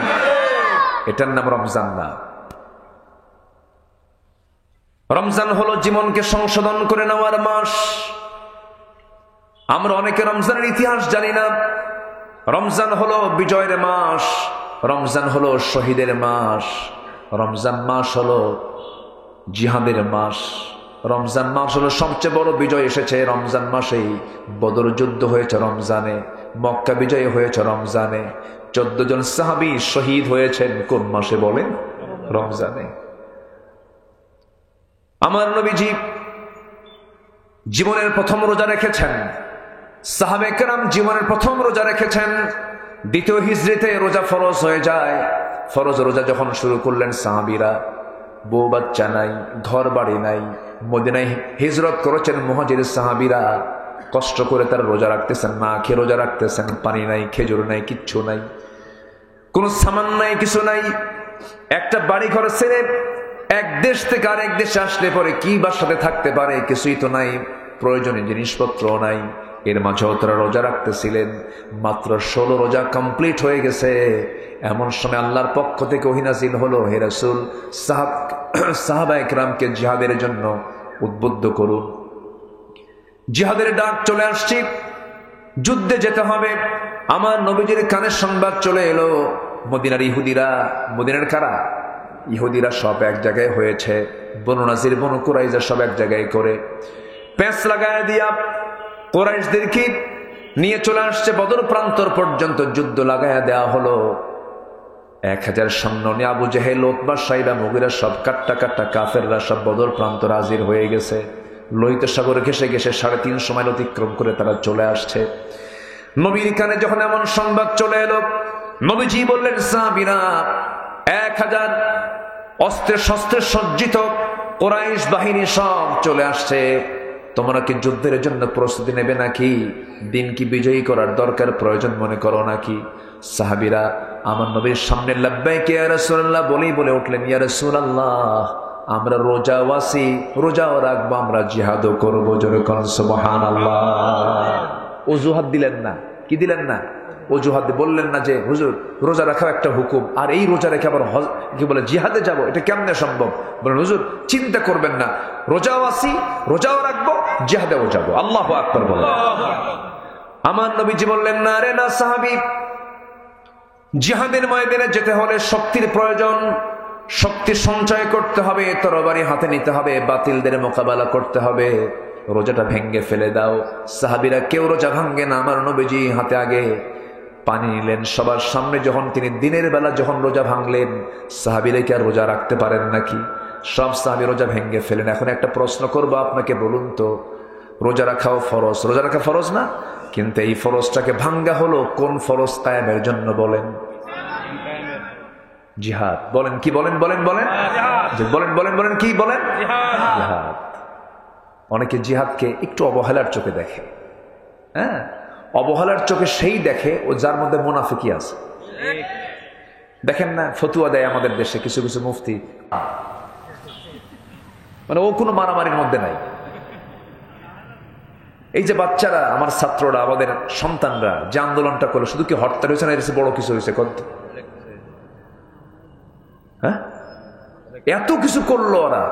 S1: এটার নাম রমজান না। রমজান হলো জীবনকে সংশোধন করে নেওয়ার মাস। আমরা অনেকে রমজানের ইতিহাস জানি না। রমজান হলো বিজয়ের মাস, রমজান হলো শহীদের মাস, রমজান মাস হলো জিহাদের মাস, রমজান মাস হলো সবচেয়ে বড় বিজয় এসেছে রমজান মাসেই। বদর যুদ্ধ হয়েছে রমজানে, মক্কা বিজয় হয়েছে রমজানে, 14 জন সাহাবী শহীদ হয়েছেন কোন মাসে বলেন? রমজানে। আমার নবীজি জীবনের প্রথম রোজা রেখেছেন, সাহাবায়ে কেরাম জীবনের প্রথম রোজা রেখেছেন। দ্বিতীয় হিজরিতে রোজা ফরজ হয়ে যায়। ফরজ রোজা যখন শুরু করলেন সাহাবীরা, বউ বাচ্চা নাই, ঘর বাড়ি নাই, মদিনায় হিজরত করেছেন মুহাজির সাহাবীরা, কষ্ট করে তারা রোজা রাখতেছেন, না খেয়ে রোজা রাখতেছেন, পানি নাই, খেজুর নাই, কিচ্ছু নাই, কোন সামান নাই, কিছু নাই। একটা বাড়ি ঘর ছেড়ে এক দেশ থেকে আরেক দেশে আসলে পরে কি বা সাথে থাকতে পারে? কিছুই তো নাই, প্রয়োজনীয় জিনিসপত্র নাই। এর মাঝেও তারা রোজা রাখতেছিলেন। মাত্র 16 রোজা কমপ্লিট হয়ে গেছে। এমন সময় আল্লাহর পক্ষ থেকে ওহী নাযিল হলো, হে রাসূল, সাহাবায়ে কেরামকে জিহাদের জন্য উদ্বুদ্ধ করুন। জিহাদের ডাক চলে আসছে, যুদ্ধে যেতে হবে। আমার নবীজির কানে সংবাদ চলে এলো, মদিনার ইহুদিরা, মদিনার কারা? ইহুদিরা সব এক জায়গায় হয়েছে, বনু নাজির, বনু কুরাইজা সব এক জায়গায় করে প্যাঁচ লাগায় দিয়া কুরাইশদেরকে নিয়ে চলে আসছে বদর প্রান্তর পর্যন্ত। যুদ্ধ লাগাইয়া দেওয়া হলো। 1000 সৈন্য নিয়ে আবু জেহেল, উতবা, সাইবা, মুগীরা সব কাট্টা কাফেররা সব বদর প্রান্তর হাজির হয়ে গেছে। লোহিত সাগর ঘেসে ঘেসে 3.5 মাইল অতিক্রম করে তারা চলে আসছে। নবীর কানে যখন এমন সংবাদ চলে এলো, নবীজি বললেন, সাহাবীরা, 1000 অস্ত্রে শস্ত্রে সজ্জিত কুরাইশ বাহিনী সব চলে আসছে। তোমরা কি যুদ্ধের জন্য প্রস্তুতি নেবে নাকি? দিন কি বিজয়ী করার দরকার প্রয়োজন মনে করো নাকি? সাহাবীরা আমার নবীর সামনে লাব্বাইক ইয়া রাসূলুল্লাহ বলেই বলে উঠলেন, ইয়া রাসূলুল্লাহ, আমরা রোজাওয়াসি, রোজাও রাখবো, আমরা জিহাদও করবো। জোরে কোন সুবহানাল্লাহ। অজুহাত দিলেন না। কি দিলেন না? অজুহাত বললেন না যে হুজুর রোজা রাখা একটা হুকুম, আর এই রোজা রেখে আবার কি বলে জিহাদে যাব, এটা কেমনে সম্ভব? বলেন হুজুর চিন্তা করবেন না, রোজাও আসি, রোজাও রাখবো, জিহাদেও যাব। আল্লাহু আকবার বলেন। আমার নবীজি বললেন, না রে না সাহাবী, জিহাদের ময়দানে যেতে হলে শক্তির প্রয়োজন। শক্তি সঞ্চয় করতে হবে, তরবারি হাতে নিতে হবে, বাতিলদের মোকাবেলা করতে হবে। রোজাটা ভেঙ্গে ফেলে দাও। সাহাবীরা কেউ রোজা ভাঙ্গে না। আমার নবীজি হাতে আগে পানি নিলেন সবার সামনে। যখন তিনি দিনের বেলা যখন রোজা ভাঙলেন, সাহাবীরা কি আর রোজা রাখতে পারেন নাকি? সব সাহাবী রোজা ভেঙ্গে ফেলেন। এখন একটা প্রশ্ন করবো আপনাকে, বলুন তো, রোজা রাখাও ফরজ, রোজা রাখা ফরজ না? কিন্তু এই ফরজটাকে ভাঙ্গা হলো কোন ফরজ কায়েমের জন্য? বলেন। জিহাদ। বলেন কি? বলেন বলেন বলেন বলেন বলেন বলেন কি বলেন? জিহাদ। অনেকে জিহাদকে একটু অবহেলার চোখে দেখে। হ্যাঁ, অবহেলার চোখে সেই দেখে ও যার মধ্যে মুনাফিকি আছে। দেখেন না, ফতুয়া দেয় আমাদের দেশে কিছু কিছু মুফতি, মানে ও কোনো মারামারির মধ্যে নাই। এই যে বাচ্চারা, আমার ছাত্ররা, আমাদের সন্তানরা যে আন্দোলনটা করলো, শুধু কি হরতাল হয়েছে না, এর বড় কিছু হয়েছে? কত হ্যাঁ, এত কিছু করলো ওরা,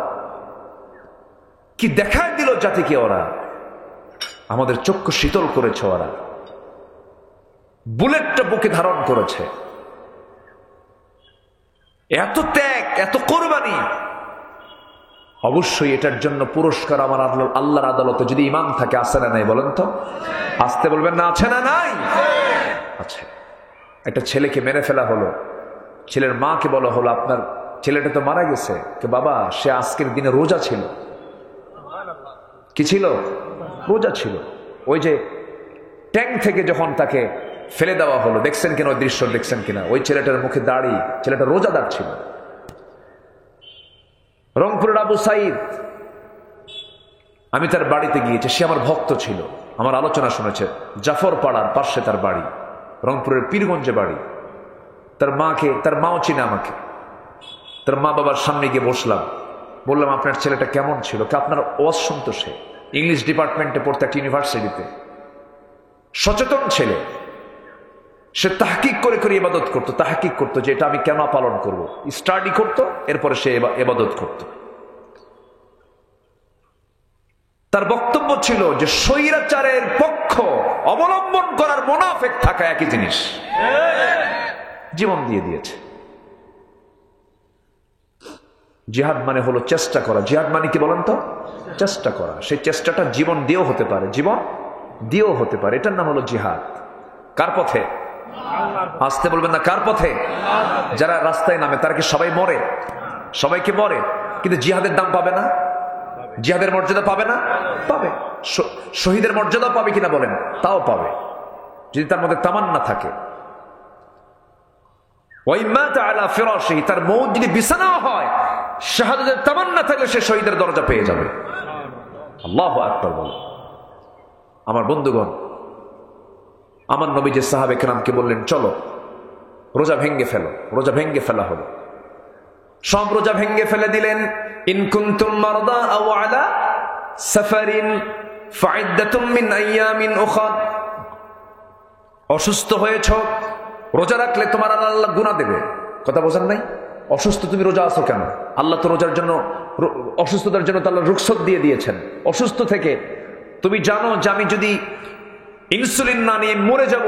S1: কি দেখায় দিল জাতিকে ওরা, আমাদের চক্ষু শীতল করেছে ওরা, বুলেটটা বুকে ধারণ করেছে। এত ত্যাগ, এত কোরবানি, অবশ্যই এটার জন্য পুরস্কার আমার আল্লাহর আদালতে যদি ঈমান থাকে, আছে না নাই বলেন তো? আসতে বলবেন না, আছে না নাই? আছে। একটা ছেলেকে মেরে ফেলা হলো, ছেলের মাকে বলা হলো আপনার ছেলেটা তো মারা গেছে, বাবা সে আজকের দিনে রোজা ছিল। কি ছিল? রোজা ছিল। ওই যে ট্যাঙ্ক থেকে যখন তাকে ফেলে দেওয়া হলো, দেখছেন কিনা ওই দৃশ্য? দেখছেন কিনা? ওই ছেলেটার মুখে দাড়ি, ছেলেটা রোজাদার ছিল। রংপুরের আবু সাইদ, আমি তার বাড়িতে গিয়েছি, সে আমার ভক্ত ছিল, আমার আলোচনা শুনেছে। জাফর পাড়ার পাশে তার বাড়ি, রংপুরের পীরগঞ্জে বাড়ি। তার মাও চিনে আমাকে। তার মা বাবার সামনে গিয়ে বসলাম, বললাম আপনার ছেলেটা কেমন ছিল? আপনার ওয়াজ শুনতো, সে ইংলিশ ডিপার্টমেন্টে পড়তো একটা ইউনিভার্সিটিতে, সচেতন ছেলে। সে তাহকিক করে করে ইবাদত করতো, তাহকিক করতো যে এটা আমি কেন পালন করব, স্টাডি করতো, এরপরে সে ইবাদত করত। তার বক্তব্য ছিল যে স্বৈরাচারের পক্ষ অবলম্বন করার মুনাফিক থাকা একই জিনিস। জীবন দিয়ে দিয়েছে। জিহাদ মানে হলো চেষ্টা করা। জিহাদ মানে কি বলেন তো? চেষ্টা করা। সেই চেষ্টাটা জীবন দিয়েও হতে পারে, জীবন দিয়েও হতে পারে। এটার নাম হলো জিহাদ। কার পথে? আসতে বলবেন না, কার পথে? যারা রাস্তায় নামে তারা কি সবাই মরে? সবাইকে মরে, কিন্তু জিহাদের দাম পাবে না? জিহাদের মর্যাদা পাবে না? পাবে। শহীদের মর্যাদা পাবে কিনা বলেন? তাও পাবে, যদি তার মধ্যে তামান্না থাকে। তার মৌত যদি বিছানাও হয়, শাহাদাতের তামান্না থাকলে সে শহীদের দরজা পেয়ে যাবে। আল্লাহু আকবার বলে। আমার বন্ধুগণ, আমার নবী যে সাহাবে কেরামকে বললেন চলো রোজা ভেঙ্গে ফেলো, রোজা ভেঙ্গে ফেলা হলো। সব রোজা ভেঙ্গে ফেলে দিলেন। ইন কুনতুম মারদা আও আলা সাফারিন ফাইদ্দাতুম মিন আইয়ামিন উখরা। অসুস্থ হয়েছো, রোজা রাখলে তোমার আল্লাহ গুনাহ দেবে। কথা বোঝেন নাই? অসুস্থ তুমি রোজা আছো কেন? আল্লাহ তো রোজার জন্য, অসুস্থতার জন্য তো আল্লাহ রুখসত দিয়ে দিয়েছেন। অসুস্থ থেকে তুমি জানো যে আমি যদি ইনসুলিন না নিয়ে মরে যাব,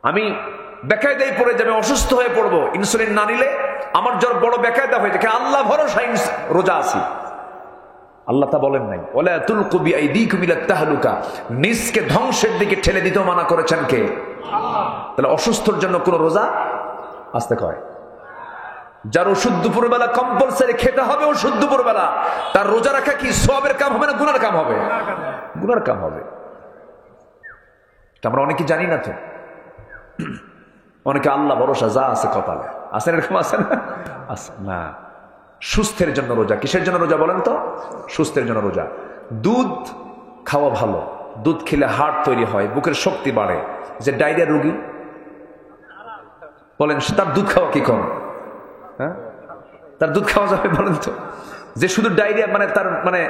S1: আমি বেকায়দায় পড়ে যাবে, অসুস্থ হয়ে পড়বো। ইনসুলিন না নিলে আমার জ্বর বড় বেকায়দা হয়ে যায়। আল্লাহ ভরসা রোজা আছি। আল্লাহ তা বলেন নাই? ওয়ালা তুলকু বিআইদিকুম ইলা তাহলুকা। নিজকে ধ্বংসের দিকে ঠেলে দিতেও মানা করেছেন কে? আল্লাহ। তাহলে অসুস্থর জন্য কোন রোজা আসতে কয়? যার ওষুধ দুপুরবেলা কম্পালসারি খেতে হবে, ওষুধ দুপুরবেলা, তার রোজা রাখা কি সওয়াবের কাম হবে না গুনার কাম হবে? গুনার কাম হবে। আমরা অনেকে জানি না তো। অনেকে আল্লাহ ভরসা, যা আছে কপালে আছে, এরকম আছে না? আছে না। সুস্থের জন্য রোজা। কিসের জন্য রোজা বলেন তো? সুস্থের জন্য রোজা। দুধ খাওয়া ভালো, দুধ খেলে হার্ট তৈরি হয়, বুকের শক্তি বাড়ে। যে ডায়রিয়া রোগী বলেন, তার দুধ খাওয়া কি কম? হ্যাঁ, তার দুধ খাওয়া যাবে বলেন তো? যে শুধু ডায়রিয়া, মানে তার মানে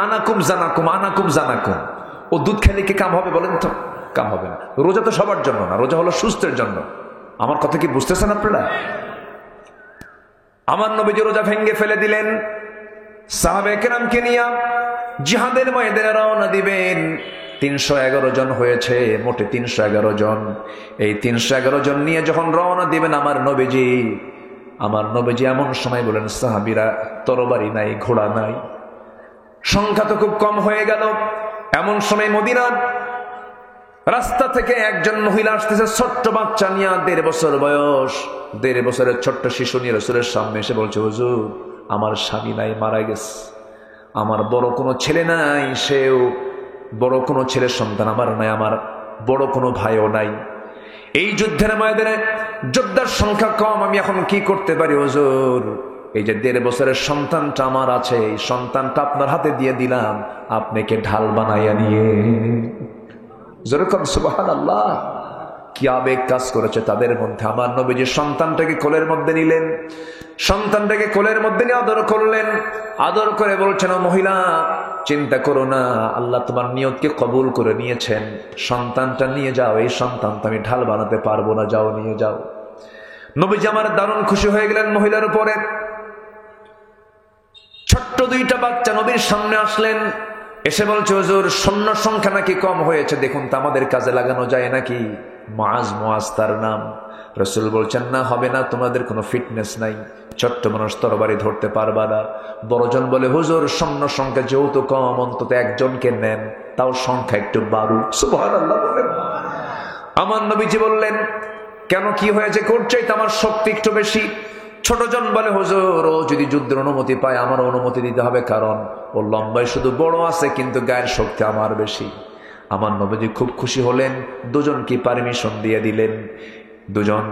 S1: আনাকুম জানাকুম, আনাকুম জানাকুম, ও দুধ খেলে কি কাম হবে বলেন তো? কাম হবে না। রোজা তো সবার জন্য না, রোজা হলো সুস্থের জন্য। আমার কথা কি বুঝতেছেন আপনারা? আমার নবীজি রোজা ভেঙ্গে ফেলে দিলেন। সাহাবে কেরামকে নিয়ে জিহাদের ময়দানে রওনা দিবেন। 311 জন হয়েছে, মোটে 311 জন। এই 311 জন নিয়ে যখন রওনা দিবেন আমার নবীজি এমন সময় বলেন, সাহাবীরা তরবারি নাই, ঘোড়া নাই, সংখ্যা তো খুব কম হয়ে গেল। এমন সময় মদিনার রাস্তা থেকে একজন মহিলা আসতেছে, ছোট্ট বাচ্চা নিয়ে, 1.5 বছর বয়স। 1.5 বছরের ছোট্ট শিশু নিয়ে রাসূলের সামনে এসে বলছে, হুজুর আমার স্বামী নাই, মারা গেছে। আমার বড় কোনো ছেলে নাই, সেও বড় কোনো ছেলের সন্তান আমার নাই, আমার বড় কোনো ভাইও নাই। এই যুদ্ধের ময়দানে যোদ্ধার সংখ্যা কম, আমি এখন কি করতে পারি হুজুর? এই যে 1.5 বছরের সন্তানটা আমার আছে, এই সন্তানটা আপনার হাতে দিয়ে দিলাম, আপনাকে ঢাল বানাইয়া নিয়ে যেরকম সুবহানাল্লাহ, কি আবেগ কাজ করেছে তাদের মধ্যে। আমার নবীজি সন্তানটাকে কোলের মধ্যে নিলেন, সন্তানটাকে কোলের মধ্যে নিয়ে আদর করলেন, আদর করে বলছেন, ও মহিলা চিন্তা করো না, আল্লাহ তোমার নিয়তকে কবুল করে নিয়েছেন, সন্তানটা নিয়ে যাও, এই সন্তান তো আমি ঢাল বানাতে পারবো না, যাও নিয়ে যাও। নবীজি আমার দারুণ খুশি হয়ে গেলেন মহিলার উপরে। ছোট্ট দুইটা বাচ্চা নবীর সামনে আসলেন, এসে বলছে, হুজুর সৈন্য সংখ্যা নাকি কম হয়েছে, দেখুন তো আমাদের কাজে লাগানো যায় নাকি। মুআজ তার নাম। রাসূল বলছেন, না হবে না, তোমাদের কোনো ফিটনেস নাই, ছোট্ট মানুষ তরবারি ধরতে পারবা না। বড়জন বলে, হুজুর সৈন্য সংখ্যা যেহেতু কম, অন্তত একজনকে নেন, তাও সংখ্যা একটু বাড়ুক। সুবহানাল্লাহ বলেন। আমার নবীজি বললেন, কেন কি হয়েছে? করছে তো আমার শক্তি একটু বেশি। ছোটজন বলে, হুজুর ও যদি যুদ্ধের অনুমতি পায় আমার অনুমতি দিতে হবে, কারণ ও লম্বায় শুধু বড় আছে কিন্তু গায়ের শক্তি আমার বেশি। আমার নবীজি খুব খুশি হলেন, দুজনকে পারমিশন দিয়ে দিলেন, দুজন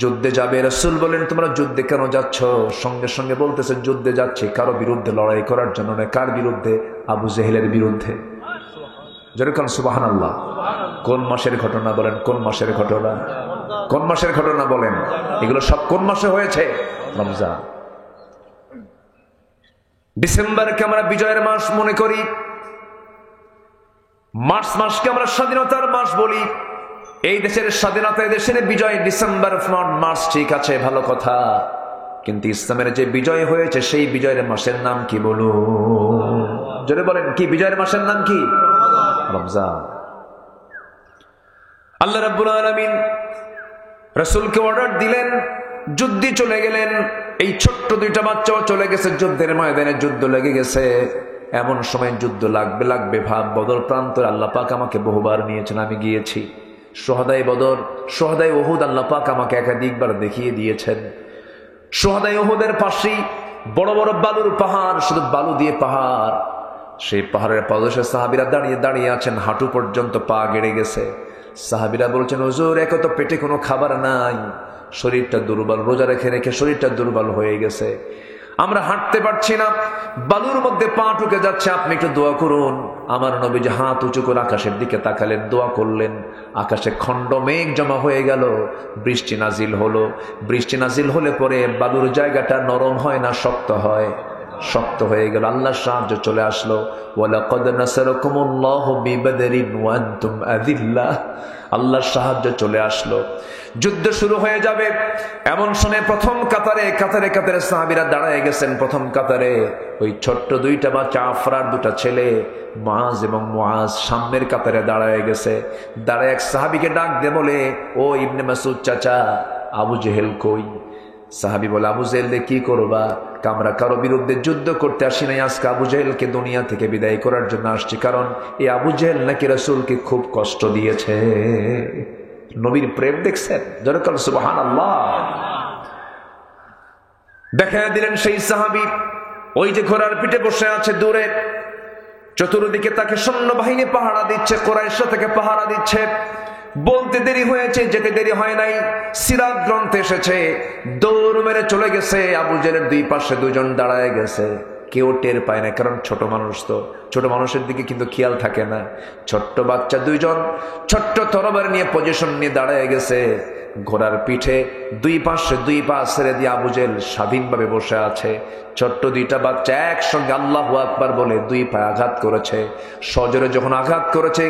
S1: যুদ্ধে যাবে। রাসূল বলেন, তোমরা যুদ্ধে কেন যাচ্ছ? সঙ্গে সঙ্গে বলতেছে, যুদ্ধে যাচ্ছি কারো বিরুদ্ধে লড়াই করার জন্য নয়। কার বিরুদ্ধে? আবু জেহেলের বিরুদ্ধে। যেরকম সুবহানাল্লাহ। কোন মাসের ঘটনা বলেন? কোন মাসের ঘটনা? কোন মাসের ঘটনা বলেন? এগুলো সব কোন মাসে হয়েছে? রমজান। ডিসেম্বরকে আমরা বিজয়ের মাস মনে করি, মার্চ মাসকে আমরা স্বাধীনতার মাস বলি। এই দেশের স্বাধীনতা, এই দেশের বিজয় ডিসেম্বর নট মার্চ, ঠিক আছে, ভালো কথা, কিন্তু ইসলামের যে বিজয় হয়েছে সেই বিজয়ের মাসের নাম কি বলুন? জোরে বলেন, কি বিজয়ের মাসের নাম কি? রমজান। আল্লাহ রাব্বুল আলামিন রাসূলকে অর্ডার দিলেন, যুদ্ধে চলে গেলেন। এই ছোট্ট দুইটা বাচ্চাও চলে গেছে যুদ্ধের ময়দানে, যুদ্ধ লেগে গেছে। এমন সময় যুদ্ধ লাগবে ভাব। বদর প্রান্তরে আল্লাহ পাক আমাকে বহুবার নিয়েছেন, আমি গিয়েছি। শুহাদায়ে বদর, শুহাদায়ে উহুদ আল্লাহ পাক আমাকে একাধিকবার দেখিয়ে দিয়েছেন। শুহাদায়ে উহুদের পাশেই বড় বড় বালুর পাহাড়, শুধু বালু দিয়ে পাহাড়। সেই পাহাড়ের পাদদেশে সাহাবীরা দাঁড়িয়ে দাঁড়িয়ে আছেন, হাঁটু পর্যন্ত পা গেড়ে গেছে। সাহাবীরা বলছেন, হুজুর একে তো পেটে কোনো খাবার নাই, শরীরটা দুর্বল, রোজা রেখে রেখে শরীরটা দুর্বল হয়ে গেছে, আমরা হাঁটতে পারছি না, বালুর মধ্যে পা ঢুকে যাচ্ছে, আপনি একটু দোয়া করুন। আমার নবীজি হাত উঁচু করে আকাশের দিকে তাকালেন, দোয়া করলেন। আকাশে খণ্ড মেঘ জমা হয়ে গেল, বৃষ্টি নাজিল হলো। বৃষ্টি নাজিল হলে পরে বালুর জায়গাটা নরম হয় না, শক্ত হয়, শক্ত হয়ে গেল। আল্লাহর সাহায্য চলে আসলো। ওয়ালাকাদ নাসারাকুমুল্লাহু বিবাদরিন ওয়া আনতুম আযিল্লাহ। আল্লাহর সাহায্য চলে আসলো, যুদ্ধ শুরু হয়ে যাবে। এমন সময় প্রথম কাতারে কাতারে কাতারে সাহাবীরা দাঁড়ায় গেছেন। প্রথম কাতারে ওই ছোট্ট দুইটা বাচ্চা, আফরার দুটা ছেলে মুআজ এবং মুআজ সামনের কাতারে দাঁড়ায় গেছে। দাঁড়ায় এক সাহাবীকে ডাক দিয়ে বলে, ও ইবনে মাসউদ চাচা, আবু জেহেল কই? সাহাবী বলে, আবু জেহেলকে কি করবা? আমরা কারো বিরুদ্ধে যুদ্ধ করতে আসি নাই, আজকে আবু জেহেলকে দুনিয়া থেকে বিদায় করার জন্য আসছি, কারণ এই আবু জেহেল নাকি রাসূলকে খুব কষ্ট দিয়েছে। নবীর প্রেম দেখছেন? যেরকম সুবহানাল্লাহ। দেখা দিলেন সেই সাহাবী ওই যে ঘোড়ার পিঠে বসে আছে দূরে, চতুর্দিকে তাকে সৈন্যবাহিনী পাহারা দিচ্ছে, কুরাইশ থেকে পাহারা দিচ্ছে। বলতে দেরি হয়েছে, যেতে দেরি হয় নাই। সিরাত গ্রন্থে এসেছে, দৌড় মেরে চলে গেছে। আবু জেহেলের দুই পাশে দুজন দাঁড়ায় গেছে, কেউ টের পায় না, কারণ ছোট মানুষ তো, ছোট মানুষের দিকে কিন্তু খেয়াল থাকে না। ছোট্ট বাচ্চা দুইজন ছোট্ট তরবারি নিয়ে পজিশন নিয়ে দাঁড়ায় গেছে। ঘোড়ার পিঠে দুই পাশে দুই পা ছেড়ে দিয়ে আবু জেহেল স্বাধীনভাবে বসে আছে। ছোট্ট দুইটা বাচ্চা একসঙ্গে আল্লাহু আকবার বলে দুই পায়ে আঘাত করেছে। সজোরে যখন আঘাত করেছে,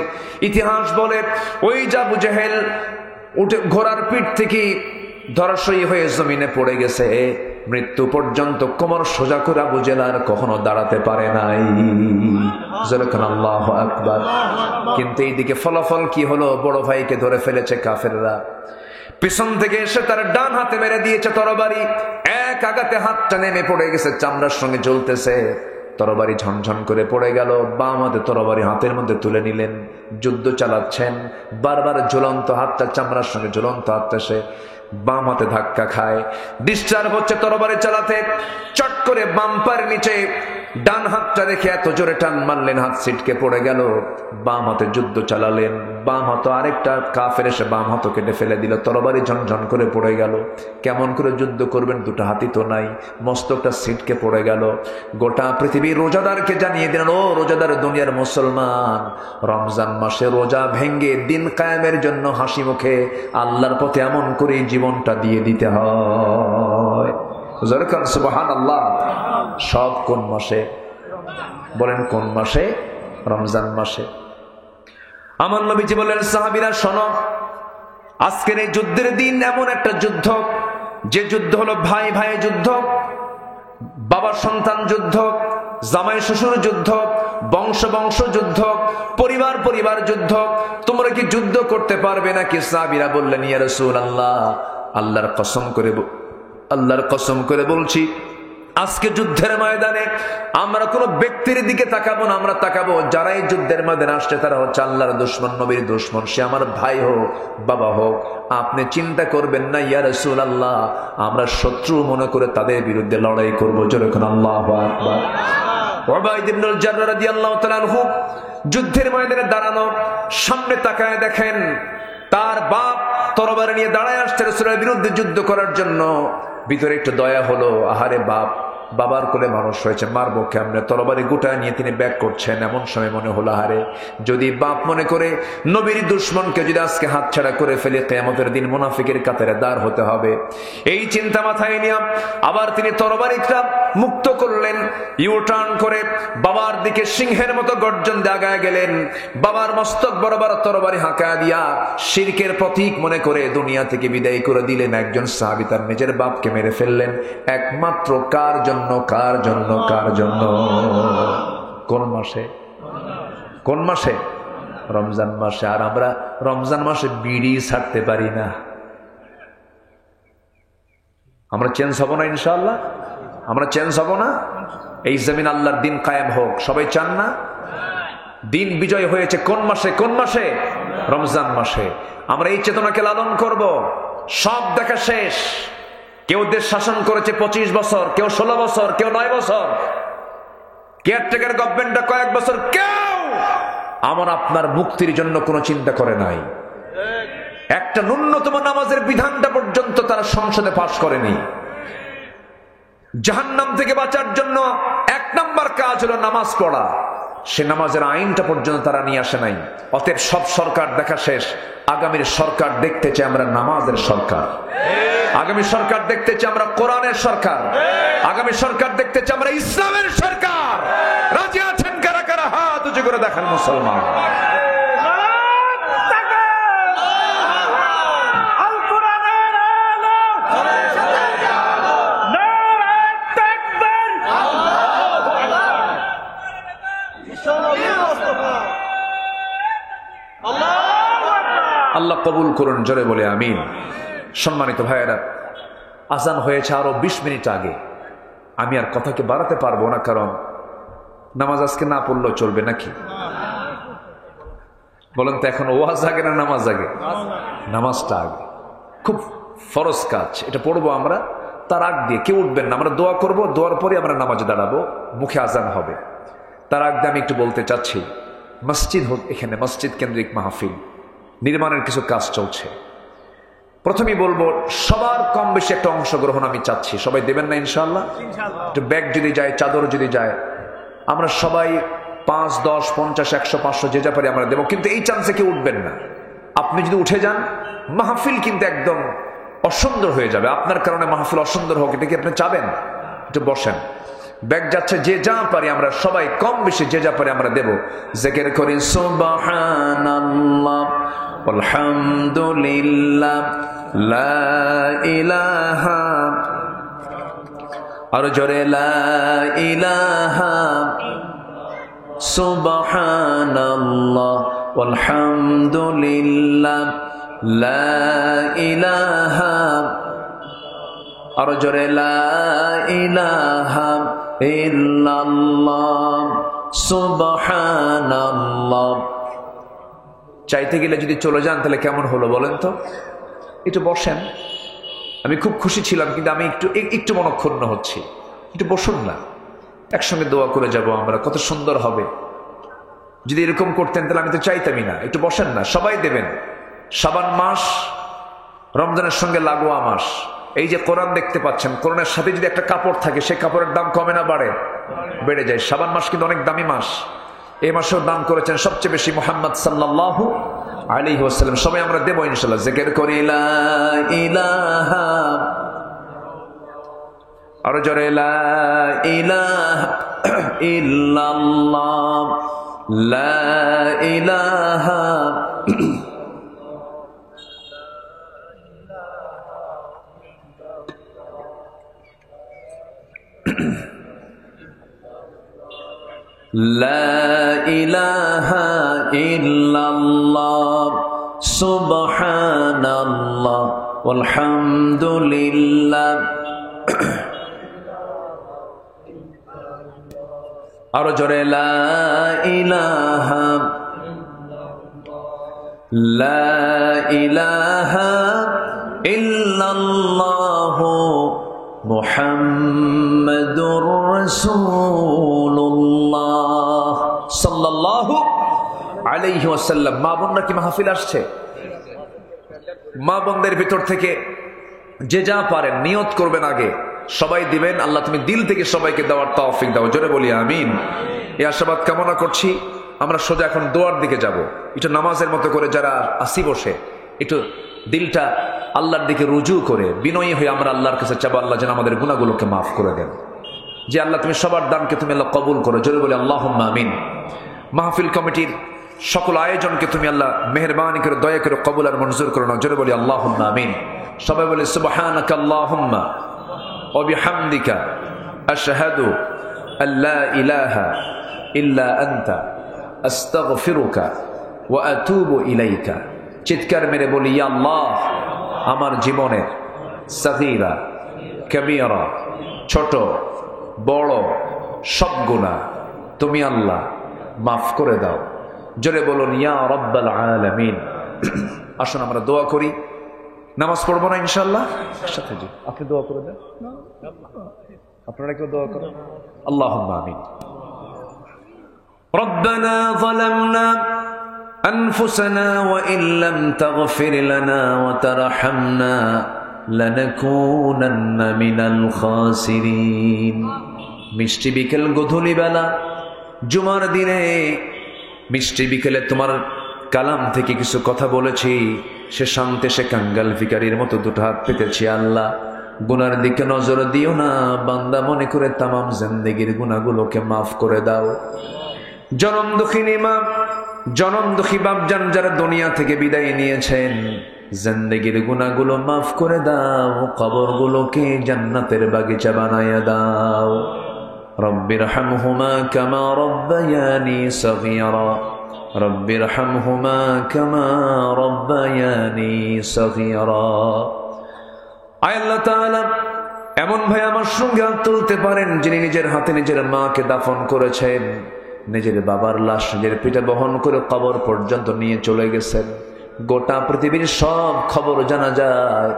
S1: ইতিহাস বলে ওই যে আবু জেহেল উঠে ঘোড়ার পিঠ থেকে ধরাশয়ী হয়ে জমিনে পড়ে গেছে। মৃত্যু পর্যন্ত কোমর সোজা করে আবু জেহেল আর কখনো দাঁড়াতে পারে নাই। যেরকম আল্লাহু আকবার। কিন্তু এইদিকে ফলাফল কি হলো? বড় ভাইকে ধরে ফেলেছে কাফেররা। পিছন থেকে এসে তার ডান হাতে মেরে দিয়েছে তরবারি। এক আঘাতে হাতটা নেমে পড়ে গেছে, চামড়ার সঙ্গে জ্বলতেছে। তরবারি ঝনঝন করে পড়ে গেল। বাম হাতে তরবারি হাতের মধ্যে তুলে নিলেন, যুদ্ধ চালাচ্ছেন। বারবার ঝুলন্ত হাতটা চামড়ার সঙ্গে ঝুলন্ত হাতটা সে বাম হাতে ধাক্কা খায়, ডিসচার্জ হচ্ছে তরবারি চালাতে। চট করে বাম পায়ের নিচে ডান হাতটা রেখে এত জোরে টান মারলেন, হাত ছিটকে পড়ে গেল। বাম হাতে যুদ্ধ চালালেন, বাম হাত আরেকটা কাফের এসে বাম হাত কেটে ফেলে দিল, তরবারি ঝনঝন করে পড়ে গেল। কেমন করে যুদ্ধ করবেন, দুটো হাতই তো নাই, মস্তকটা ছিটকে পড়ে গেল। গোটা পৃথিবীর রোজাদারকে জানিয়ে দিলেন, ও রোজাদার দুনিয়ার মুসলমান, রমজান মাসে রোজা ভেঙ্গে দিন কায়েমের জন্য হাসি মুখে আল্লাহর পথে এমন করে জীবনটা দিয়ে দিতে হয়। সুবহানাল্লাহ। সব কোন মাসে বলেন? কোন মাসে? রমজান মাসে। আমার নবীজি বলেন, সাহাবীরা শোনো, আজকের এই যুদ্ধের দিন এমন একটা যুদ্ধ, যে যুদ্ধ হলো ভাই ভাই যুদ্ধ, বাবা সন্তান যুদ্ধ, জামাই শ্বশুর যুদ্ধ, বংশ বংশ যুদ্ধ, পরিবার পরিবার যুদ্ধ। তোমরা কি যুদ্ধ করতে পারবে নাকি? সাহাবীরা বললেন, ইয়া রাসূলুল্লাহ, আল্লাহর কসম করে বলছি, আজকে যুদ্ধের ময়দানে আমরা কোন ব্যক্তির দিকে তাকাবো না, আমরা তাকাবো যারা এই যুদ্ধের ময়দানে আসছে তারা হচ্ছে আল্লাহর দুশমন, নবীর দুশমন, সে আমার ভাই হোক বাবা হোক। আপনি চিন্তা করবেন না ইয়া রাসূলুল্লাহ, আমরা শত্রু মনে করে তাদের বিরুদ্ধে লড়াই করবো। যেরকম আল্লাহু আকবার। উবাইদ ইবনুল জাররাহ রাদিয়াল্লাহু তাআলা আনহু যুদ্ধের ময়দানে দাঁড়ানো, সামনে তাকায় দেখেন তার বাপ তরবারি নিয়ে দাঁড়ায় আসছে রাসূলের বিরুদ্ধে যুদ্ধ করার জন্য। ভিতরে একটু দয়া হলো, আহারে বাবার কোলে মানুষ হয়েছে, মারবো কেমনে, তরবারি গোটায় নিয়ে তিনি ব্যাক করছেন। এমন সময় মনে হলো, আহারে যদি বাপ মনে করে নবীর দুশমনকে যদি আজকে হাতছাড়া করে ফেলে, কিয়ামতের দিন মুনাফিকের কাতারে দাঁড় হতে হবে। এই চিন্তা মাথায় নিয়ে আবার তিনি তরবারিটা মুক্ত করলেন, ইউটার্ন করে বাবার দিকে সিংহের মতো গর্জন দিয়ে আগায় গেলেন। বাবার মস্তক বরাবর তরবারি হাঁকা দিয়া শিরকের প্রতীক মনে করে দুনিয়া থেকে বিদায় করে দিলেন। একজন সাহাবী তার নিজের বাপকে মেরে ফেললেন, একমাত্র কার জন্য? কার জন্য? কার জন্য? কোন মাসে? কোন মাসে? রমজান মাসে। আর আমরা রমজান মাসে বিড়ি ছাড়তে পারি না। আমরা চেঞ্জ হব না ইনশাআল্লাহ? আমরা চেঞ্জ হব না? এই জমিন আল্লাহর দিন কায়েম হোক, সবাই চান না? দিন বিজয় হয়েছে কোন মাসে? কোন মাসে? রমজান মাসে। আমরা এই চেতনাকে লালন করব। সব দেখা শেষ। কেউ দেশ শাসন করেছে 25 বছর, কেউ 16 বছর, কেউ 9 বছর, কেয়ারটেকার গভর্নমেন্টটা কয়েক বছর। কেউ আমার আপনার মুক্তির জন্য কোনো চিন্তা করে নাই। একটা ন্যূনতম নামাজের বিধানটা পর্যন্ত তারা সংসদে পাশ করেনি। জাহান্নাম থেকে বাঁচার জন্য 1 নাম্বার কাজ হলো নামাজ পড়া, সে নামাজের আইনটা পর্যন্ত তারা নিয়ে আসে নাই। অতএব সব সরকার দেখা শেষ। আগামীর সরকার দেখতে চাই আমরা নামাজের সরকার, আগামী সরকার দেখতে চাই আমরা কোরআনের সরকার, আগামী সরকার দেখতে চাই আমরা ইসলামের সরকার। রাজি আছেন কারা কারা? হাত উঁচু করে দেখান মুসলমান। আল্লাহ কবুল করুন, জোরে বলে আমিন। সম্মানিত ভাইয়েরা, আজান হয়েছে আরো 20 মিনিট আগে। আমি আর কথাকে বাড়াতে পারবো না, কারণ নামাজ আজকে না পড়লেও চলবে নাকি? বলেন তো, এখন ওয়াজ আগে না নামাজ আগে? নামাজটা আগে। খুব ফরজ কাজ, এটা পড়বো আমরা। তার আগ দিয়ে কেউ উঠবেন না, আমরা দোয়া করব, দোয়ার পরে আমরা নামাজে দাঁড়াবো, মুখে আজান হবে। তার আগ দিয়ে আমি একটু বলতে চাচ্ছি, মসজিদ এখানে মসজিদ কেন্দ্রিক মাহফিল নির্মাণের কিছু কাজ চলছে। প্রথমেই বলবো, সবার কম বেশি একটা অংশগ্রহণ আমি চাচ্ছি। সবাই দেবেন না ইনশাআল্লাহ? একটু ব্যাগ যদি যায়, চাদর যদি যায়, আমরা সবাই 5, 10, 50, 100, 500 যে যা পারি আমরা দেবো। কিন্তু এই চান্সে কেউ উঠবেন না। আপনি যদি উঠে যান, মাহফিল কিন্তু একদম অসুন্দর হয়ে যাবে। আপনার কারণে মাহফিল অসুন্দর হোক, এটা কি আপনি চাবেন? একটু বসেন। ব্যাগ যাচ্ছে, যে যা পারি আমরা সবাই কম বেশি যে যা পারি আমরা দেব। জিকির করি সুবহানাল্লাহ আলহামদুলিল্লাহ লা ইলাহা, আর জোরে লা ইলাহা সুবহানাল্লাহ আলহামদুলিল্লাহ লা ইলাহা, আর জোরে লা ইলাহা ইল্লাল্লাহ সুবহানাল্লাহ। চাইতে গেলে যদি চলে যান তাহলে কেমন হলো বলেন তো? একটু বসেন। আমি খুব খুশি ছিলাম, কিন্তু আমি একটু মনক্ষুণ্ণ হচ্ছি। একটু বসুন না। একসঙ্গে দোয়া করে যাব আমরা, কত সুন্দর হবে। যদি এরকম করতেন তাহলে আমি তো চাইতামই না। একটু বসেন না, সবাই দেবেন। শাবান মাস রমজানের সঙ্গে লাগোয়া মাস। এই যে কোরআন দেখতে পাচ্ছেন, কোরআনের সাথে যদি একটা কাপড় থাকে, সেই কাপড়ের দাম কমে না বাড়ে? বেড়ে যায়। শাবান মাস কিন্তু অনেক দামি মাস। এই মাসেও দান করেছেন সবচেয়ে বেশি মুহাম্মদ সাল্লাল্লাহু আলাইহি ওয়াসাল্লাম। সবাই আমরা দেব ইনশাআল্লাহ। জিকির করি লা ইলাহা, আরো জোরে লা ইলাহা ইল্লাল্লাহ, লা ইলাহা লা ইলাহা ইল্লাল্লাহ, সুবহানাল্লাহ ওয়ালহামদুলিল্লাহ। আরো জোরে লা ইলাহা, লা ইলাহা ইল্লাল্লাহ মুহাম্মাদুর রাসূলুল্লাহ সাল্লাল্লাহু আলাইহি ওয়াসাল্লাম। মা বোনরা কি মাহফিল আসছে? মা বোনদের ভিতর থেকে যে যা পারেন নিয়ত করবেন, আগে সবাই দিবেন। আল্লাহ তুমি দিল থেকে সবাইকে দেওয়ার তৌফিক দাও, জোরে বলি আমিন। এই আশাবাদ কামনা করছি। আমরা সোজা এখন দোয়ার দিকে যাব। একটু নামাজের মতো করে যারা আসি বসে, একটু দিলটা আল্লাহর দিকে রুজু করে বিনয়ী হয়ে আমরা আল্লাহর কাছে চাবো, আল্লাহ যেন আমাদের গুনাহগুলোকে মাফ করে দেন। যে আল্লাহ তুমি সবার দানকে তুমি আল্লাহ কবুল করো, জোরে বলি আল্লাহুম্মা আমিন। মাহফিল কমিটির সকল আয়োজনকে তুমি আল্লাহ মেহেরবানি করে দয়া করে কবুল আর মঞ্জুর করো না, জোরে বলি আল্লাহুম্মা আমিন। সবাই বলি সুবহানাকা আল্লাহুম্মা ওয়া বিহামদিকা আশহাদু আল্লা ইলাহা ইল্লা আনতা আস্তাগফিরুকা ওয়া আতুবু ইলাইকা। চিৎকার মেরে বলি ইয়া আল্লাহ, আমার জীবনের সাগীরা কবীরা, ছোট বড় সব গুনাহ তুমি আল্লাহ মাফ করে দাও। জোরে বলুন ইয়া রাব্বাল আলামিন। আসুন আমরা দোয়া করি। নামাজ পড়বো না ইনশাআল্লাহ? সাথে জি, আপনি দোয়া করে দেন, আপনারা কেউ দোয়া করেন। আল্লাহুম্মা আমিন। রব্বানা যালামনা আনফুসানা ওয়া ইন লাম তাগফির লানা ওয়া তারহামনা লানাকুনান্না মিনাল খাসিরিন। মিষ্টি বিকেল গধূলি বেলা জুমার দিনে মিষ্টি বিকেলে তোমার কালাম থেকে কিছু কথা বলেছি, সে শান্তে সে কাঙ্গাল ভিখারির মতো দুটো হাত পেতেছি। আল্লাহ গুনার দিকে নজর দিও না, বান্দা মনে করে তামাম জিন্দেগির গুনাহগুলোকে মাফ করে দাও। জনম দুঃখিনী মা, জনম দুঃখী বাপজান যারা দুনিয়া থেকে বিদায় নিয়েছেন, জিন্দেগির গুনাহগুলো মাফ করে দাও, কবরগুলোকে জান্নাতের বাগিচা বানায়া দাও। রব্বিরহামহুমা কামা রব্বায়ানি সগীরা, রব্বিরহামহুমা কামা রব্বায়ানি সগীরা। আয় আল্লাহ তাআলা, এমন ভাই আমার সঙ্গে হাত তুলতে পারেন যিনি নিজের হাতে নিজের মাকে দাফন করেছেন, নিজের বাবার লাশ নিজের পিঠে বহন করে কবর পর্যন্ত নিয়ে চলে গেছেন। গোটা পৃথিবীর সব খবর জানা যায়,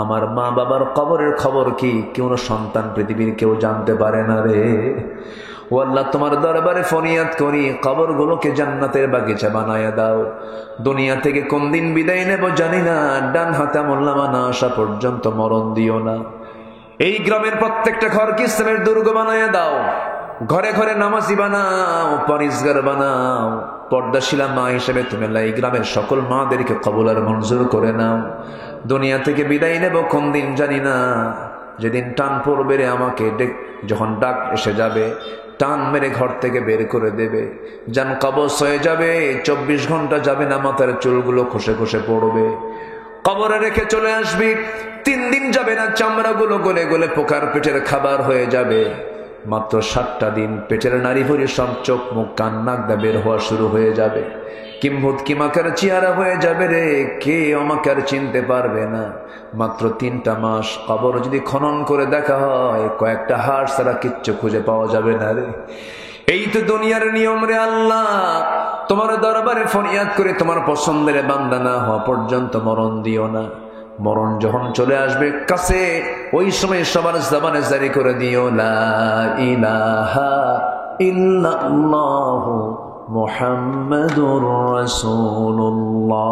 S1: আমার মা বাবার কবরের খবর কি কোনো সন্তান পৃথিবীর কেউ জানতে পারে না রে। ও আল্লাহ, তোমার দরবারে ফরিয়াদ করি, কবরগুলোকে জান্নাতের বাগিচা বানায়া দাও। দুনিয়া থেকে কোন দিন বিদায় নেব জানি না, ডান হাতে আমলনামা না আসা পর্যন্ত মরণ দিও না। এই গ্রামের প্রত্যেকটা ঘরকে ইসলামের দুর্গ বানায়া দাও। ঘরে ঘরে নামাজি বানাও, পরিষ্কার বানাও। পর্দাশীলা মা হিসেবে তুমি আল্লাহ এই গ্রামের সকল মাদেরকে কবুল আর মঞ্জুর করে নাও। দুনিয়া থেকে বিদায় নেব কোন দিন জানি না, যেদিন টান পড়বে রে আমাকে যখন ডাক এসে যাবে, টান মেরে ঘর থেকে বের করে দেবে, জান কবজ হয়ে যাবে। 24 ঘন্টা যাবে না, মাথার চুলগুলো খসে খসে পড়বে। কবরে রেখে চলে আসবি, 3 দিন যাবে না, চামড়াগুলো গলে গলে পোকার পেটের খাবার হয়ে যাবে। মাত্র 7টা দিন পেটের নারী ভরে সব চোখ মুখ কান নাক দা বের হওয়া শুরু হয়ে যাবে। কিম্ভূত কিমাকার চেহারা হয়ে যাবে রে, কে আমাকে আর চিনতে পারবে না। মাত্র 3টা মাস কবর যদি খনন করে দেখা হয়, কয়েকটা হাড় ছাড়া কিচ্ছু খুঁজে পাওয়া যাবে না রে। এই তো দুনিয়ার নিয়ম রে আল্লাহ। তোমার দরবারে ফরিয়াদ করে তোমার পছন্দের বান্দা না হওয়া পর্যন্ত মরণ দিও না। মরণ যখন চলে আসবে কাছে, ওই সময় সবার জবানে জারি করে দিও লা ইলাহা ইল্লাল্লাহু মুহাম্মাদুর রাসূলুল্লাহ।